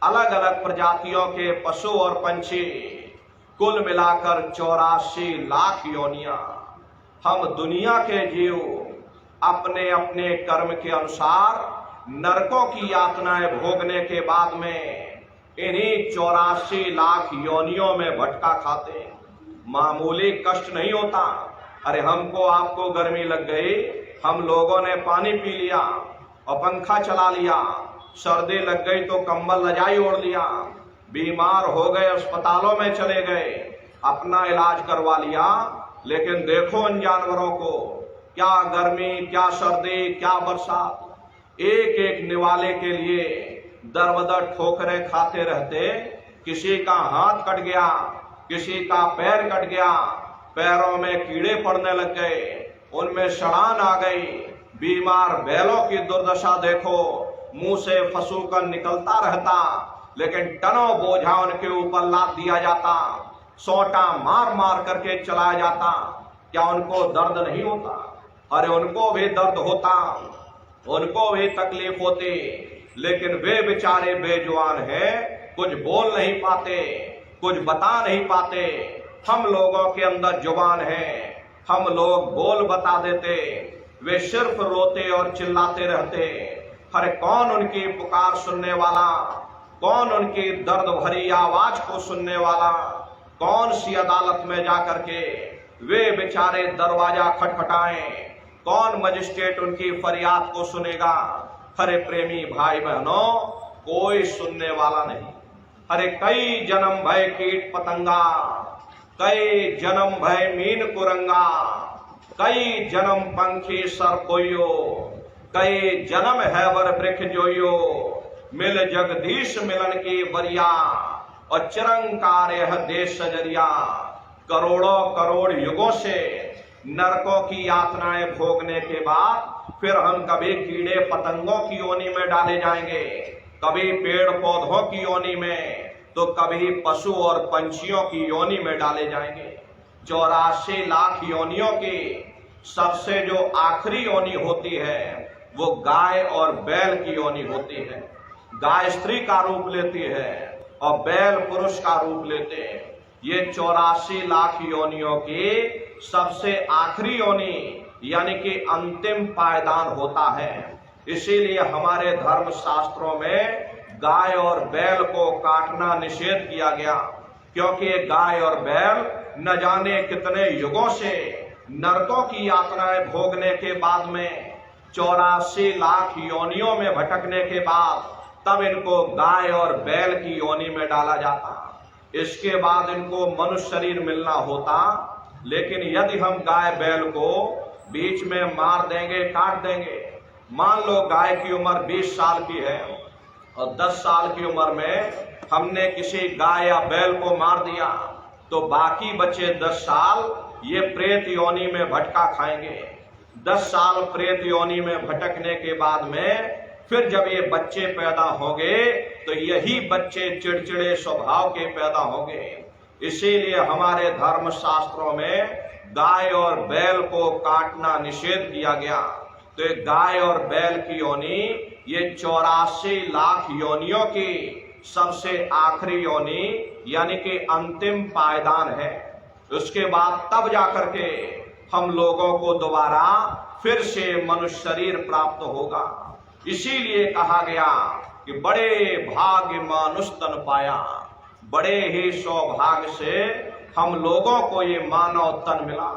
अलग अलग प्रजातियों के पशु और पंछी, कुल मिलाकर 84 लाख योनियां। हम दुनिया के जीव अपने अपने कर्म के अनुसार नरकों की यातनाएं भोगने के बाद में इन्हीं 84 लाख योनियों में भटका खाते। मामूली कष्ट नहीं होता। अरे हमको आपको गर्मी लग गई, हम लोगों ने पानी पी लिया और पंखा चला लिया, सर्दी लग गई तो कंबल रजाई ओढ़ लिया, बीमार हो गए अस्पतालों में चले गए, अपना इलाज करवा लिया। लेकिन देखो इन जानवरों को, क्या गर्मी, क्या सर्दी, क्या बरसात, एक एक निवाले के लिए दर बदर ठोकरें खाते रहते। किसी का हाथ कट गया, किसी का पैर कट गया, पैरों में कीड़े पड़ने लग गए, उनमें सड़ान आ गई। बीमार बैलों की दुर्दशा देखो, मुंह से फसूकर निकलता रहता, लेकिन टनों बोझा उनके ऊपर लाद दिया जाता, सोटा मार मार करके चलाया जाता। क्या उनको दर्द नहीं होता? अरे उनको भी दर्द होता, उनको भी तकलीफ होती, लेकिन वे बेचारे बेजुबान हैं, कुछ बोल नहीं पाते, कुछ बता नहीं पाते। हम लोगों के अंदर जुबान है, हम लोग बोल बता देते, वे सिर्फ रोते और चिल्लाते रहते। अरे कौन उनकी पुकार सुनने वाला, कौन उनकी दर्द भरी आवाज को सुनने वाला, कौन सी अदालत में जाकर के वे बेचारे दरवाजा खटखटाएं, कौन मजिस्ट्रेट उनकी फरियाद को सुनेगा? अरे प्रेमी भाई बहनों, कोई सुनने वाला नहीं। अरे कई जन्म भय कीट पतंगा, कई जन्म भय मीन कुरंगा, कई जन्म पंखी सर कोयो, कई जन्म हैवर वृक्ष जोयो, मिल जगदीश मिलन की बरिया और चिरंकार यह देश सजरिया। करोड़ों करोड़ युगों से नरकों की यातनाएं भोगने के बाद फिर हम कभी कीड़े पतंगों की योनि में डाले जाएंगे, कभी पेड़ पौधों की योनि में, तो कभी पशु और पंछियों की योनि में डाले जाएंगे। 84 लाख योनियों की सबसे जो आखिरी योनि होती है वो गाय और बैल की योनि होती है। गाय स्त्री का रूप लेती है और बैल पुरुष का रूप लेते हैं। ये 84 लाख योनियों की सबसे आखिरी योनि यानी कि अंतिम पायदान होता है। इसीलिए हमारे धर्म शास्त्रों में गाय और बैल को काटना निषेध किया गया, क्योंकि गाय और बैल न जाने कितने युगों से नरकों की यातनाएं भोगने के बाद में 84 लाख योनियों में भटकने के बाद तब इनको गाय और बैल की योनि में डाला जाता। इसके बाद इनको मनुष्य शरीर मिलना होता। लेकिन यदि हम गाय बैल को बीच में मार देंगे, काट देंगे, मान लो गाय की उम्र 20 साल की है और 10 साल की उम्र में हमने किसी गाय या बैल को मार दिया, तो बाकी बचे 10 साल ये प्रेत योनि में भटका खाएंगे। 10 साल प्रेत योनि में भटकने के बाद में फिर जब ये बच्चे पैदा होंगे तो यही बच्चे चिड़चिड़े स्वभाव के पैदा होंगे। इसीलिए हमारे धर्म शास्त्रों में गाय और बैल को काटना निषेध किया गया। तो गाय और बैल की योनि ये 84 लाख योनियों की सबसे आखिरी योनि यानी कि अंतिम पायदान है। उसके बाद तब जाकर के हम लोगों को दोबारा फिर से मनुष्य शरीर प्राप्त होगा। इसीलिए कहा गया कि बड़े भाग्य मानुष तन पाया, बड़े ही सौभाग्य से हम लोगों को ये मानव तन मिला।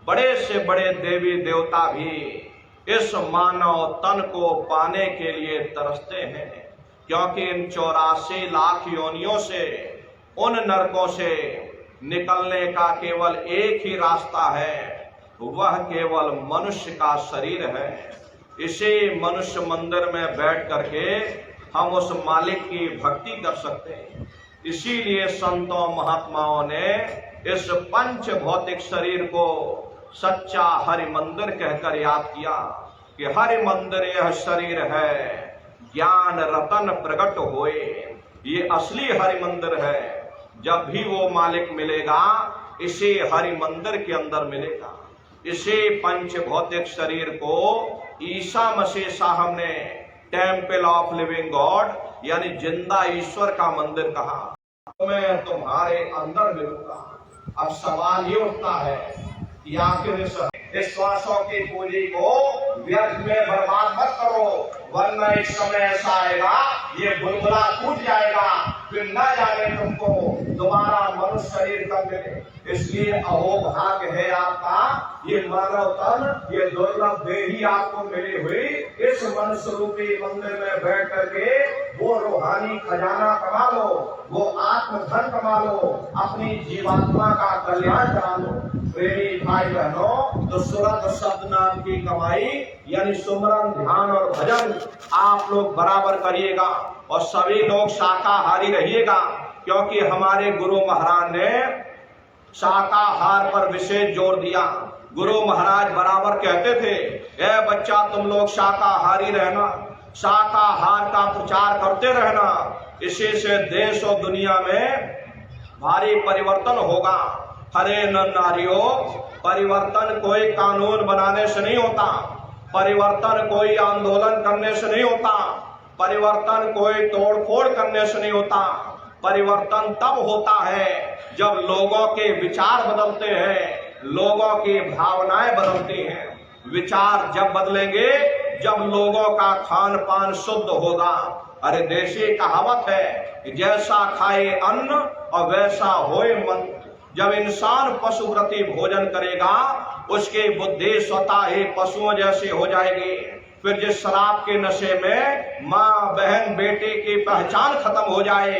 बड़े से बड़े देवी देवता भी इस मानव तन को पाने के लिए तरसते हैं, क्योंकि इन 84 लाख योनियों से, उन नरकों से निकलने का केवल एक ही रास्ता है, वह केवल मनुष्य का शरीर है। इसी मनुष्य मंदिर में बैठ करके हम उस मालिक की भक्ति कर सकते हैं। इसीलिए संतों महात्माओं ने इस पंच भौतिक शरीर को सच्चा हरि मंदिर कहकर याद किया। कि हरि मंदिर यह शरीर है, ज्ञान रतन प्रकट होए। ये असली हरि मंदिर है। जब भी वो मालिक मिलेगा, इसे हरि मंदिर के अंदर मिलेगा। इसे पंच भौतिक शरीर को ईसा मसीह साहब ने टेम्पल ऑफ लिविंग गॉड यानी जिंदा ईश्वर का मंदिर कहा। मैं तुम्हारे अंदर मिलूंगा। अब सवाल ये उठता है कि आखिर इस श्वासों की पूंजी को व्यर्थ में बर्बाद मत करो, वरना एक समय ऐसा आएगा ये बुलबुला टूट जाएगा, फिर न जाने तुमको दोबारा मनुष्य शरीर कब मिले। इसलिए अहोभाग्य है आपका ये मानव तन, ये दुर्लभ देही आपको मिली हुई। इस मनुष्य रूपी मंदिर में बैठ करके वो रूहानी खजाना कमा लो, वो आत्मधन कमा लो, अपनी जीवात्मा का कल्याण करा लो। प्रेमी भाई बहनों, तो सुरत शब्द नाम की कमाई यानी सुमरन, ध्यान और भजन आप लोग बराबर करिएगा और सभी लोग शाकाहारी रहिएगा, क्योंकि हमारे गुरु महाराज ने शाकाहार पर विशेष जोर दिया। गुरु महाराज बराबर कहते थे, ए बच्चा तुम लोग शाकाहारी रहना, शाकाहार का प्रचार करते रहना, इसी से देश और दुनिया में भारी परिवर्तन होगा। हरे नर नारियों, परिवर्तन कोई कानून बनाने से नहीं होता, परिवर्तन कोई आंदोलन करने से नहीं होता, परिवर्तन कोई तोड़फोड़ करने से नहीं होता। परिवर्तन तब होता है जब लोगों के विचार बदलते हैं, लोगों की भावनाएं बदलती हैं। विचार जब बदलेंगे जब लोगों का खान पान शुद्ध होगा। अरे देशी कहावत है कि जैसा खाए अन्न और वैसा होए मन। जब इंसान पशुव्रती भोजन करेगा, उसकी बुद्धि स्वतः ही पशुओं जैसी हो जाएगी। फिर जिस शराब के नशे में माँ बहन बेटी की पहचान खत्म हो जाए,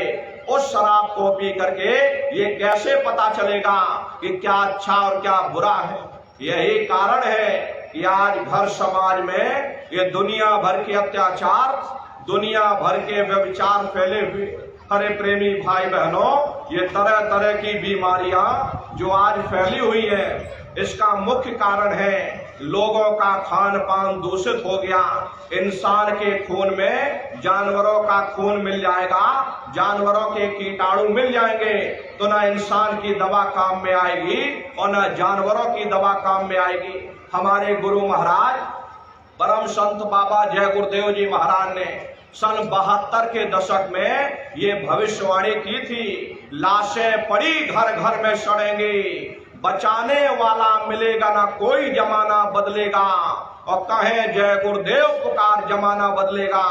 उस शराब को पी करके ये कैसे पता चलेगा कि क्या अच्छा और क्या बुरा है। यही कारण है कि आज घर समाज में ये दुनिया भर के अत्याचार, दुनिया भर के व्यभिचार फैले हुए। अरे प्रेमी भाई बहनों, ये तरह तरह की बीमारियां जो आज फैली हुई है, इसका मुख्य कारण है लोगों का खान पान दूषित हो गया। इंसान के खून में जानवरों का खून मिल जाएगा, जानवरों के कीटाणु मिल जाएंगे, तो ना इंसान की दवा काम में आएगी और ना जानवरों की दवा काम में आएगी। हमारे गुरु महाराज परम संत बाबा जय गुरुदेव जी महाराज ने सन 72 के दशक में ये भविष्यवाणी की थी, लाशें पड़ी घर घर में सड़ेंगी, बचाने वाला मिलेगा ना कोई, जमाना बदलेगा। और कहें जय गुरुदेव पुकार, जमाना बदलेगा।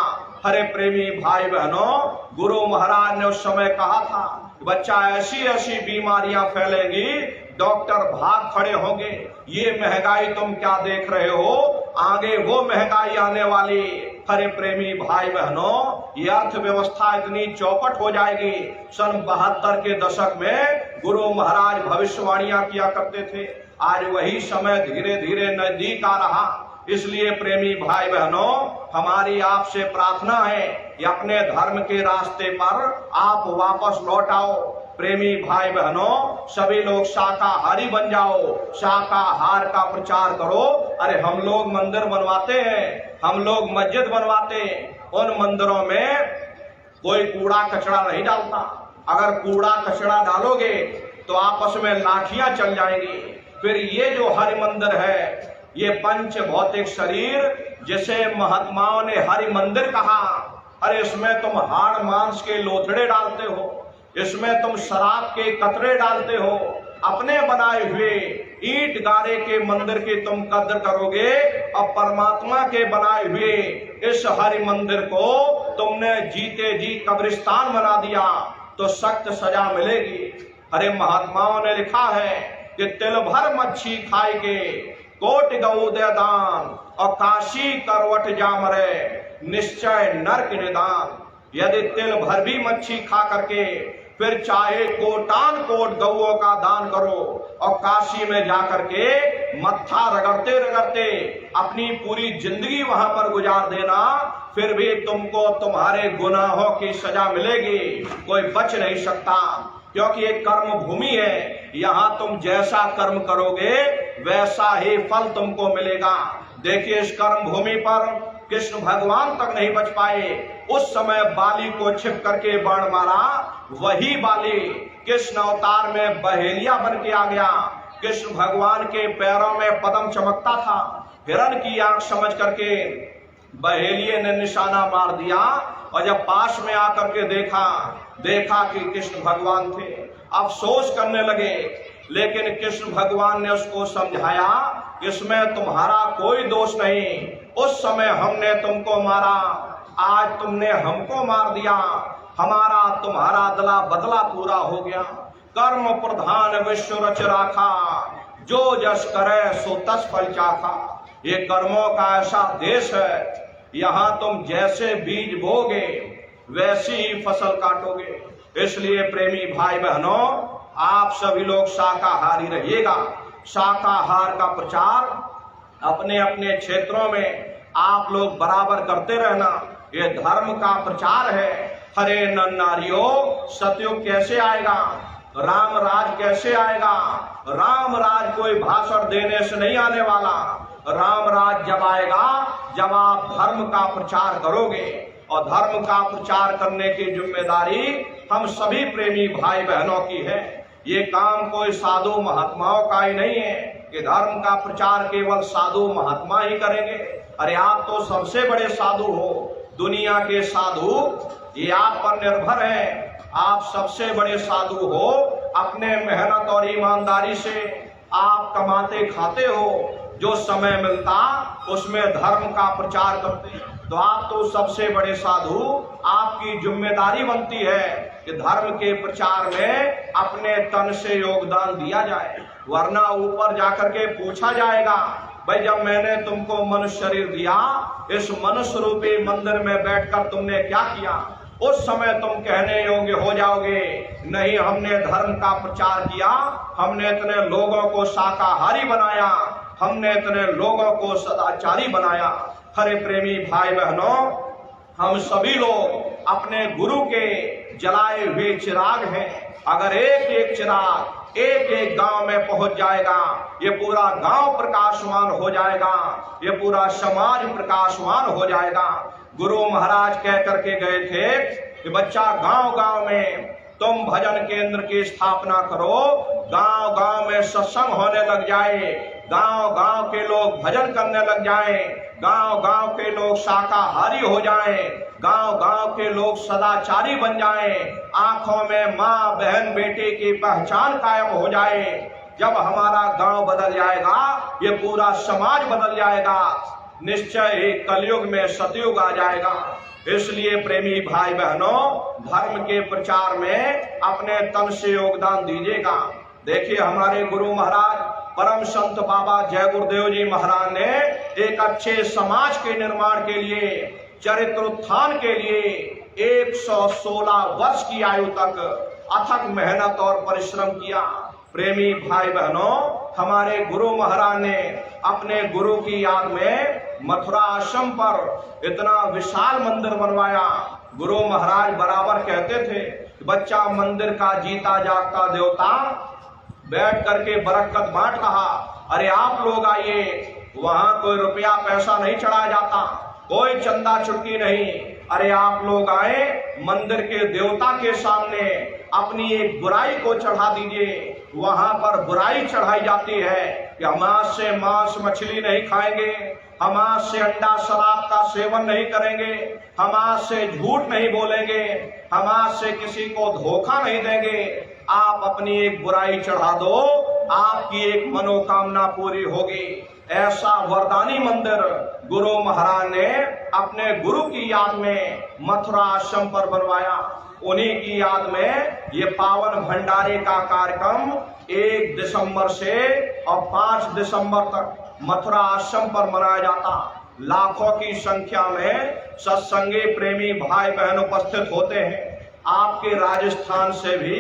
हरे प्रेमी भाई बहनों, गुरु महाराज ने उस समय कहा था बच्चा ऐसी ऐसी बीमारियां फैलेंगी, डॉक्टर भाग खड़े होंगे। ये महंगाई तुम क्या देख रहे हो, आगे वो महंगाई आने वाली। हरे प्रेमी भाई बहनों, ये अर्थव्यवस्था इतनी चौपट हो जाएगी। सन 72 के दशक में गुरु महाराज भविष्यवाणियां किया करते थे। आज वही समय धीरे धीरे नजदीक आ रहा। इसलिए प्रेमी भाई बहनों, हमारी आपसे प्रार्थना है कि अपने धर्म के रास्ते पर आप वापस लौट आओ। प्रेमी भाई बहनों, सभी लोग शाकाहारी बन जाओ, शाकाहार का प्रचार करो। अरे हम लोग मंदिर बनवाते हैं, हम लोग मस्जिद बनवाते हैं, उन मंदिरों में कोई कूड़ा कचरा नहीं डालता। अगर कूड़ा कचरा डालोगे तो आपस में लाठियां चल जाएंगी। फिर ये जो हरि मंदिर है, ये पंच भौतिक शरीर जिसे महात्माओं ने हरि मंदिर कहा, अरे इसमें तुम हाड़ मांस के लोथड़े डालते हो, इसमें तुम शराब के कतरे डालते हो। अपने बनाए हुए ईंट गारे के मंदिर की तुम कद्र करोगे और परमात्मा के बनाए हुए इस हरि मंदिर को तुमने जीते जी कब्रिस्तान बना दिया तो सख्त सजा मिलेगी। अरे महात्माओं ने लिखा है कि तिल भर मच्छी खाए के कोट गऊ दे दान और काशी करवट जामरे, निश्चय नरक निदान। यदि तिल भर भी मच्छी खा करके फिर चाहे कोटान कोट गऊओं का दान करो और काशी में जाकर के मत्था रगड़ते रगड़ते अपनी पूरी जिंदगी वहां पर गुजार देना, फिर भी तुमको तुम्हारे गुनाहों की सजा मिलेगी। कोई बच नहीं सकता, क्योंकि एक कर्म भूमि है। यहाँ तुम जैसा कर्म करोगे वैसा ही फल तुमको मिलेगा। देखिए इस कर्म भूमि पर कृष्ण भगवान तक नहीं बच पाए। उस समय बाली को छिप करके बाण मारा, वही बाली कृष्ण अवतार में बहेलिया बन के आ गया। कृष्ण भगवान के पैरों में पद्म चमकता था। हिरण की आंख समझ करके बहेलिये ने निशाना मार दिया, और जब पास में आकर के देखा कि कृष्ण भगवान थे, अफसोस करने लगे। लेकिन कृष्ण भगवान ने उसको समझाया, इसमें तुम्हारा कोई दोष नहीं। उस समय हमने तुमको मारा, आज तुमने हमको मार दिया, हमारा तुम्हारा अदला बदला पूरा हो गया। कर्म प्रधान विश्व रच राखा, जो जस करे सो तस फल चाखा। ये कर्मों का ऐसा देश है, यहाँ तुम जैसे बीज बोगे वैसी ही फसल काटोगे। इसलिए प्रेमी भाई बहनों, आप सभी लोग शाकाहारी रहिएगा। शाकाहार का प्रचार अपने अपने क्षेत्रों में आप लोग बराबर करते रहना। ये धर्म का प्रचार है। हरे नर नारियों, सतयुग कैसे आएगा, राम राज कैसे आएगा? राम राज कोई भाषण देने से नहीं आने वाला। राम राज जब आएगा जब आप धर्म का प्रचार करोगे, और धर्म का प्रचार करने की जिम्मेदारी हम सभी प्रेमी भाई बहनों की है। ये काम कोई साधु महात्माओं का ही नहीं है कि धर्म का प्रचार केवल साधु महात्मा ही करेंगे। अरे आप तो सबसे बड़े साधु हो, दुनिया के साधु ये आप पर निर्भर है। आप सबसे बड़े साधु हो, अपने मेहनत और ईमानदारी से आप कमाते खाते हो, जो समय मिलता उसमें धर्म का प्रचार करते, तो आप तो सबसे बड़े साधु। आपकी जिम्मेदारी बनती है कि धर्म के प्रचार में अपने तन से योगदान दिया जाए, वरना ऊपर जाकर के पूछा जाएगा, भाई जब मैंने तुमको मनुष्य शरीर दिया, इस मनुष्य रूपी मंदिर में बैठकर तुमने क्या किया? उस समय तुम कहने योग्य हो जाओगे, नहीं हमने धर्म का प्रचार किया, हमने इतने लोगों को शाकाहारी बनाया, हमने इतने लोगों को सदाचारी बनाया। हरे प्रेमी भाई बहनों, हम सभी लोग अपने गुरु के जलाए हुए चिराग हैं। अगर एक एक चिराग एक एक गांव में पहुंच जाएगा, ये पूरा गांव प्रकाशमान हो जाएगा, ये पूरा समाज प्रकाशमान हो जाएगा। गुरु महाराज कह करके गए थे कि बच्चा गांव गांव में तुम भजन केंद्र की स्थापना करो, गांव गांव में सत्संग होने लग जाए, गांव गांव के लोग भजन करने लग जाएं, गांव गांव के लोग शाकाहारी हो जाएं, गांव गांव के लोग सदाचारी बन जाएं, आंखों में माँ बहन बेटे की पहचान कायम हो जाए। जब हमारा गांव बदल जाएगा, ये पूरा समाज बदल जाएगा, निश्चय ही कलयुग में सतयुग आ जाएगा। इसलिए प्रेमी भाई बहनों, धर्म के प्रचार में अपने तन से योगदान दीजिएगा। देखिए हमारे गुरु महाराज परम संत बाबा जय गुरुदेव जी महाराज ने एक अच्छे समाज के निर्माण के लिए, चरित्र उत्थान के लिए 116 वर्ष की आयु तक अथक मेहनत और परिश्रम किया। प्रेमी भाई बहनों, हमारे गुरु महाराज ने अपने गुरु की याद में मथुरा आश्रम पर इतना विशाल मंदिर बनवाया। गुरु महाराज बराबर कहते थे कि बच्चा मंदिर का जीता जागता देवता बैठ करके बरकत बांट रहा। अरे आप लोग आइए, वहां कोई रुपया पैसा नहीं चढ़ाया जाता, कोई चंदा चुटकी नहीं। अरे आप लोग आए, मंदिर के देवता के सामने अपनी एक बुराई को चढ़ा दीजिए। वहां पर बुराई चढ़ाई जाती है कि हम आज से मांस मछली नहीं खाएंगे, हम आज से अंडा शराब का सेवन नहीं करेंगे, हम आज से झूठ नहीं बोलेंगे, हम आज से किसी को धोखा नहीं देंगे। आप अपनी एक बुराई चढ़ा दो, आपकी एक मनोकामना पूरी होगी। ऐसा वरदानी मंदिर गुरु महाराज ने अपने गुरु की याद में मथुरा आश्रम पर बनवाया। उन्हीं की याद में ये पावन भंडारे का कार्यक्रम 1 दिसंबर से और 5 दिसंबर तक मथुरा आश्रम पर मनाया जाता। लाखों की संख्या में सत्संगी प्रेमी भाई बहन उपस्थित होते हैं। आपके राजस्थान से भी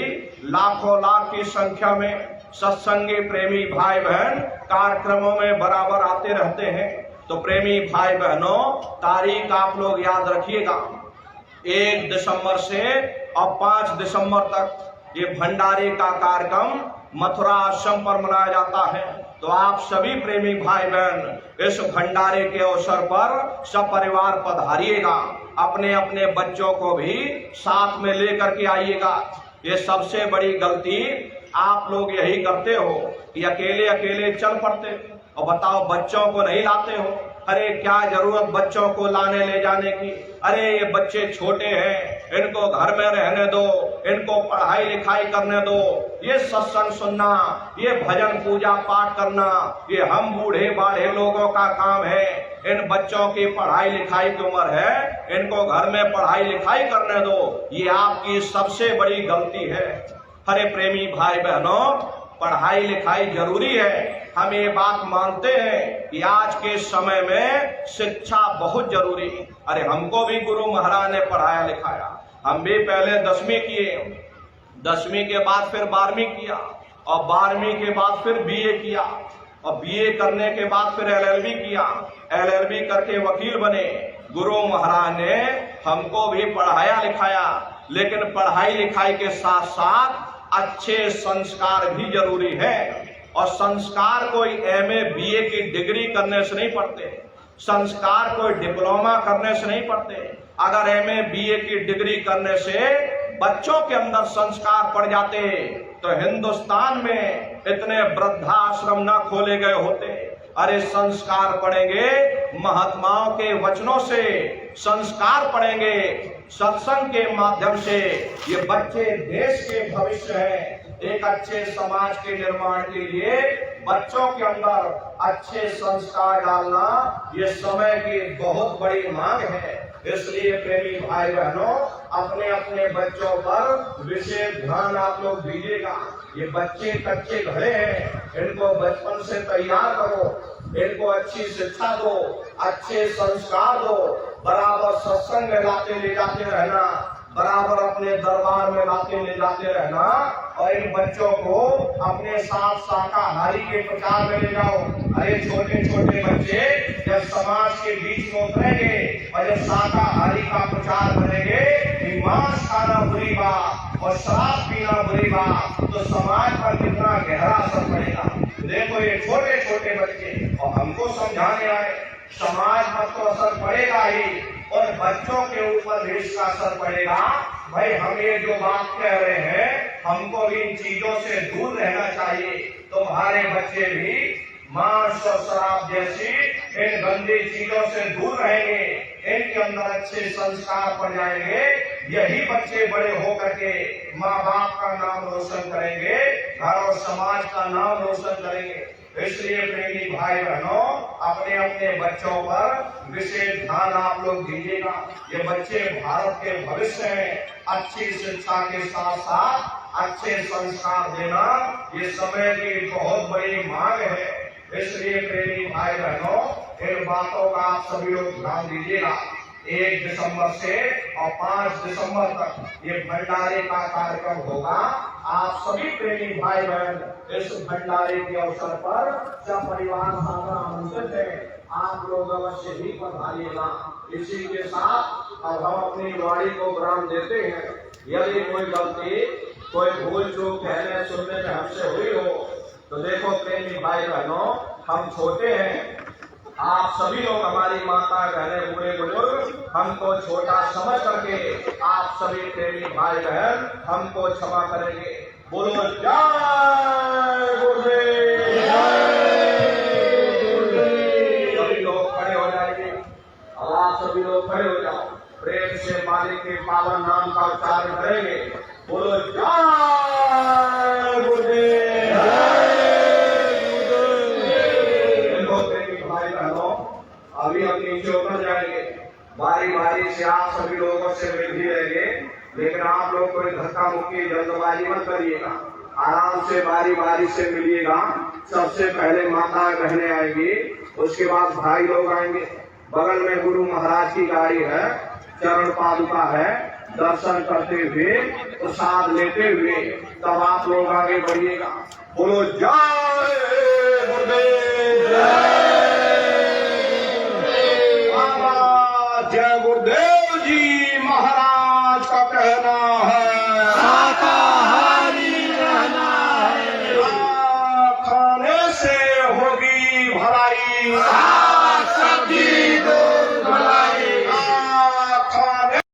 लाखों लाख की संख्या में सत्संगी प्रेमी भाई बहन कार्यक्रमों में बराबर आते रहते हैं। तो प्रेमी भाई बहनों, तारीख आप लोग याद रखिएगा, 1 दिसंबर से और 5 दिसंबर तक ये भंडारे का कार्यक्रम मथुरा आश्रम पर मनाया जाता है। तो आप सभी प्रेमी भाई बहन इस भंडारे के अवसर पर सपरिवार पधारिएगा, अपने अपने बच्चों को भी साथ में लेकर के आइएगा। ये सबसे बड़ी गलती आप लोग यही करते हो कि अकेले अकेले चल पड़ते और बताओ बच्चों को नहीं लाते हो। अरे क्या जरूरत बच्चों को लाने ले जाने की, अरे ये बच्चे छोटे हैं, इनको घर में रहने दो, इनको पढ़ाई लिखाई करने दो। ये सत्संग सुनना, ये भजन पूजा पाठ करना, ये हम बूढ़े बाढ़े लोगों का काम है। इन बच्चों की पढ़ाई लिखाई की उम्र है, इनको घर में पढ़ाई लिखाई करने दो। ये आपकी सबसे बड़ी गलती है। अरे प्रेमी भाई बहनों, पढ़ाई लिखाई जरूरी है, हम ये बात मानते हैं कि आज के समय में शिक्षा बहुत जरूरी है। अरे हमको भी गुरु महाराज ने पढ़ाया लिखाया, हम भी पहले 10वीं किए, 10वीं के बाद फिर 12वीं किया और 12वीं के बाद फिर बीए किया और बीए करने के बाद फिर एलएलबी किया, एलएलबी करके वकील बने। गुरु महाराज ने हमको भी पढ़ाया लिखाया, लेकिन पढ़ाई लिखाई के साथ साथ अच्छे संस्कार भी जरूरी है। और संस्कार कोई एमए बीए की डिग्री करने से नहीं पढ़ते, संस्कार कोई डिप्लोमा करने से नहीं पढ़ते। अगर एमए बीए की डिग्री करने से बच्चों के अंदर संस्कार पड़ जाते तो हिंदुस्तान में इतने वृद्धाश्रम न खोले गए होते। अरे संस्कार पढ़ेंगे महात्माओं के वचनों से, संस्कार पढ़ेंगे सत्संग के माध्यम से। ये बच्चे देश के भविष्य है। एक अच्छे समाज के निर्माण के लिए बच्चों के अंदर अच्छे संस्कार डालना ये समय की बहुत बड़ी मांग है। इसलिए प्रेमी भाई बहनों, अपने अपने बच्चों पर विशेष ध्यान आप लोग दीजिएगा। ये बच्चे कच्चे घड़े हैं, इनको बचपन से तैयार करो, इनको अच्छी शिक्षा दो, अच्छे संस्कार दो, बराबर सत्संग में लाते ले जाते रहना, बराबर अपने दरबार में लाते ले जाते रहना। और इन बच्चों को अपने साथ शाकाहारी के प्रचार में ले जाओ। अरे छोटे छोटे बच्चे जब समाज के बीच में उतरेंगे और जब शाकाहारी का प्रचार करेंगे कि मांस खाना बुरी बात और शराब पीना बुरी बात, तो समाज पर कितना गहरा असर पड़ेगा। देखो ये छोटे छोटे बच्चे और हमको समझाने आए, समाज पर तो असर पड़ेगा ही और बच्चों के ऊपर भी इसका असर पड़ेगा। भाई हम ये जो बात कह रहे हैं, हमको भी इन चीजों से दूर रहना चाहिए। तुम्हारे बच्चे भी मांस और शराब जैसी इन गंदी चीजों से दूर रहेंगे, इनके अंदर अच्छे संस्कार पड़ जाएंगे। यही बच्चे बड़े होकर के माँ बाप का नाम रोशन करेंगे, घर और समाज का नाम रोशन करेंगे। इसलिए प्रेमी भाई बहनों, अपने अपने बच्चों पर विशेष ध्यान आप लोग दीजिएगा। ये बच्चे भारत के भविष्य हैं। अच्छी शिक्षा के साथ साथ अच्छे संस्कार देना ये समय की बहुत बड़ी मांग है। इसलिए प्रेमी भाई बहनों, इन बातों का आप सभी लोग ध्यान दीजिएगा। 1 दिसंबर से और 5 दिसंबर तक ये भंडारे का कार्यक्रम होगा। आप सभी प्रेमी भाई बहन इस भंडारे के अवसर पर सपरिवार सादर आमंत्रित है। आप लोग अवश्य ही पधारिएगा। इसी के साथ अब हम अपनी वाणी को विराम देते हैं। यदि कोई गलती, कोई भूल चूक कहने सुनने में हमसे हुई हो तो देखो प्रेमी भाई बहनों, हम छोटे हैं, आप सभी लोग हमारी माता बहने बूढ़े बुजुर्ग हमको छोटा समझ करके आप सभी प्रेमी भाई बहन हमको क्षमा करेंगे। बोलो जय गुरुदेव। सभी लोग खड़े हो जाएंगे। अब आप सभी लोग खड़े हो जाओ, प्रेम से मालिक के पावन नाम का उच्चारण करेंगे। बोलो जय गुरुदेव। अभी हम नीचे उतर जाएंगे, बारी बारी से आप सभी लोगों से मिल भी रहेंगे, लेकिन आप लोग कोई धक्का मुक्की जल्दबाजी मत करिएगा, आराम से बारी बारी से मिलिएगा। सबसे पहले माता बहनें आएंगी, उसके बाद भाई लोग आएंगे। बगल में गुरु महाराज की गाड़ी है, चरण पादुका है, दर्शन करते हुए प्रसाद लेते हुए तब आप लोग आगे बढ़िएगा। बोलो जय गुरुदेव।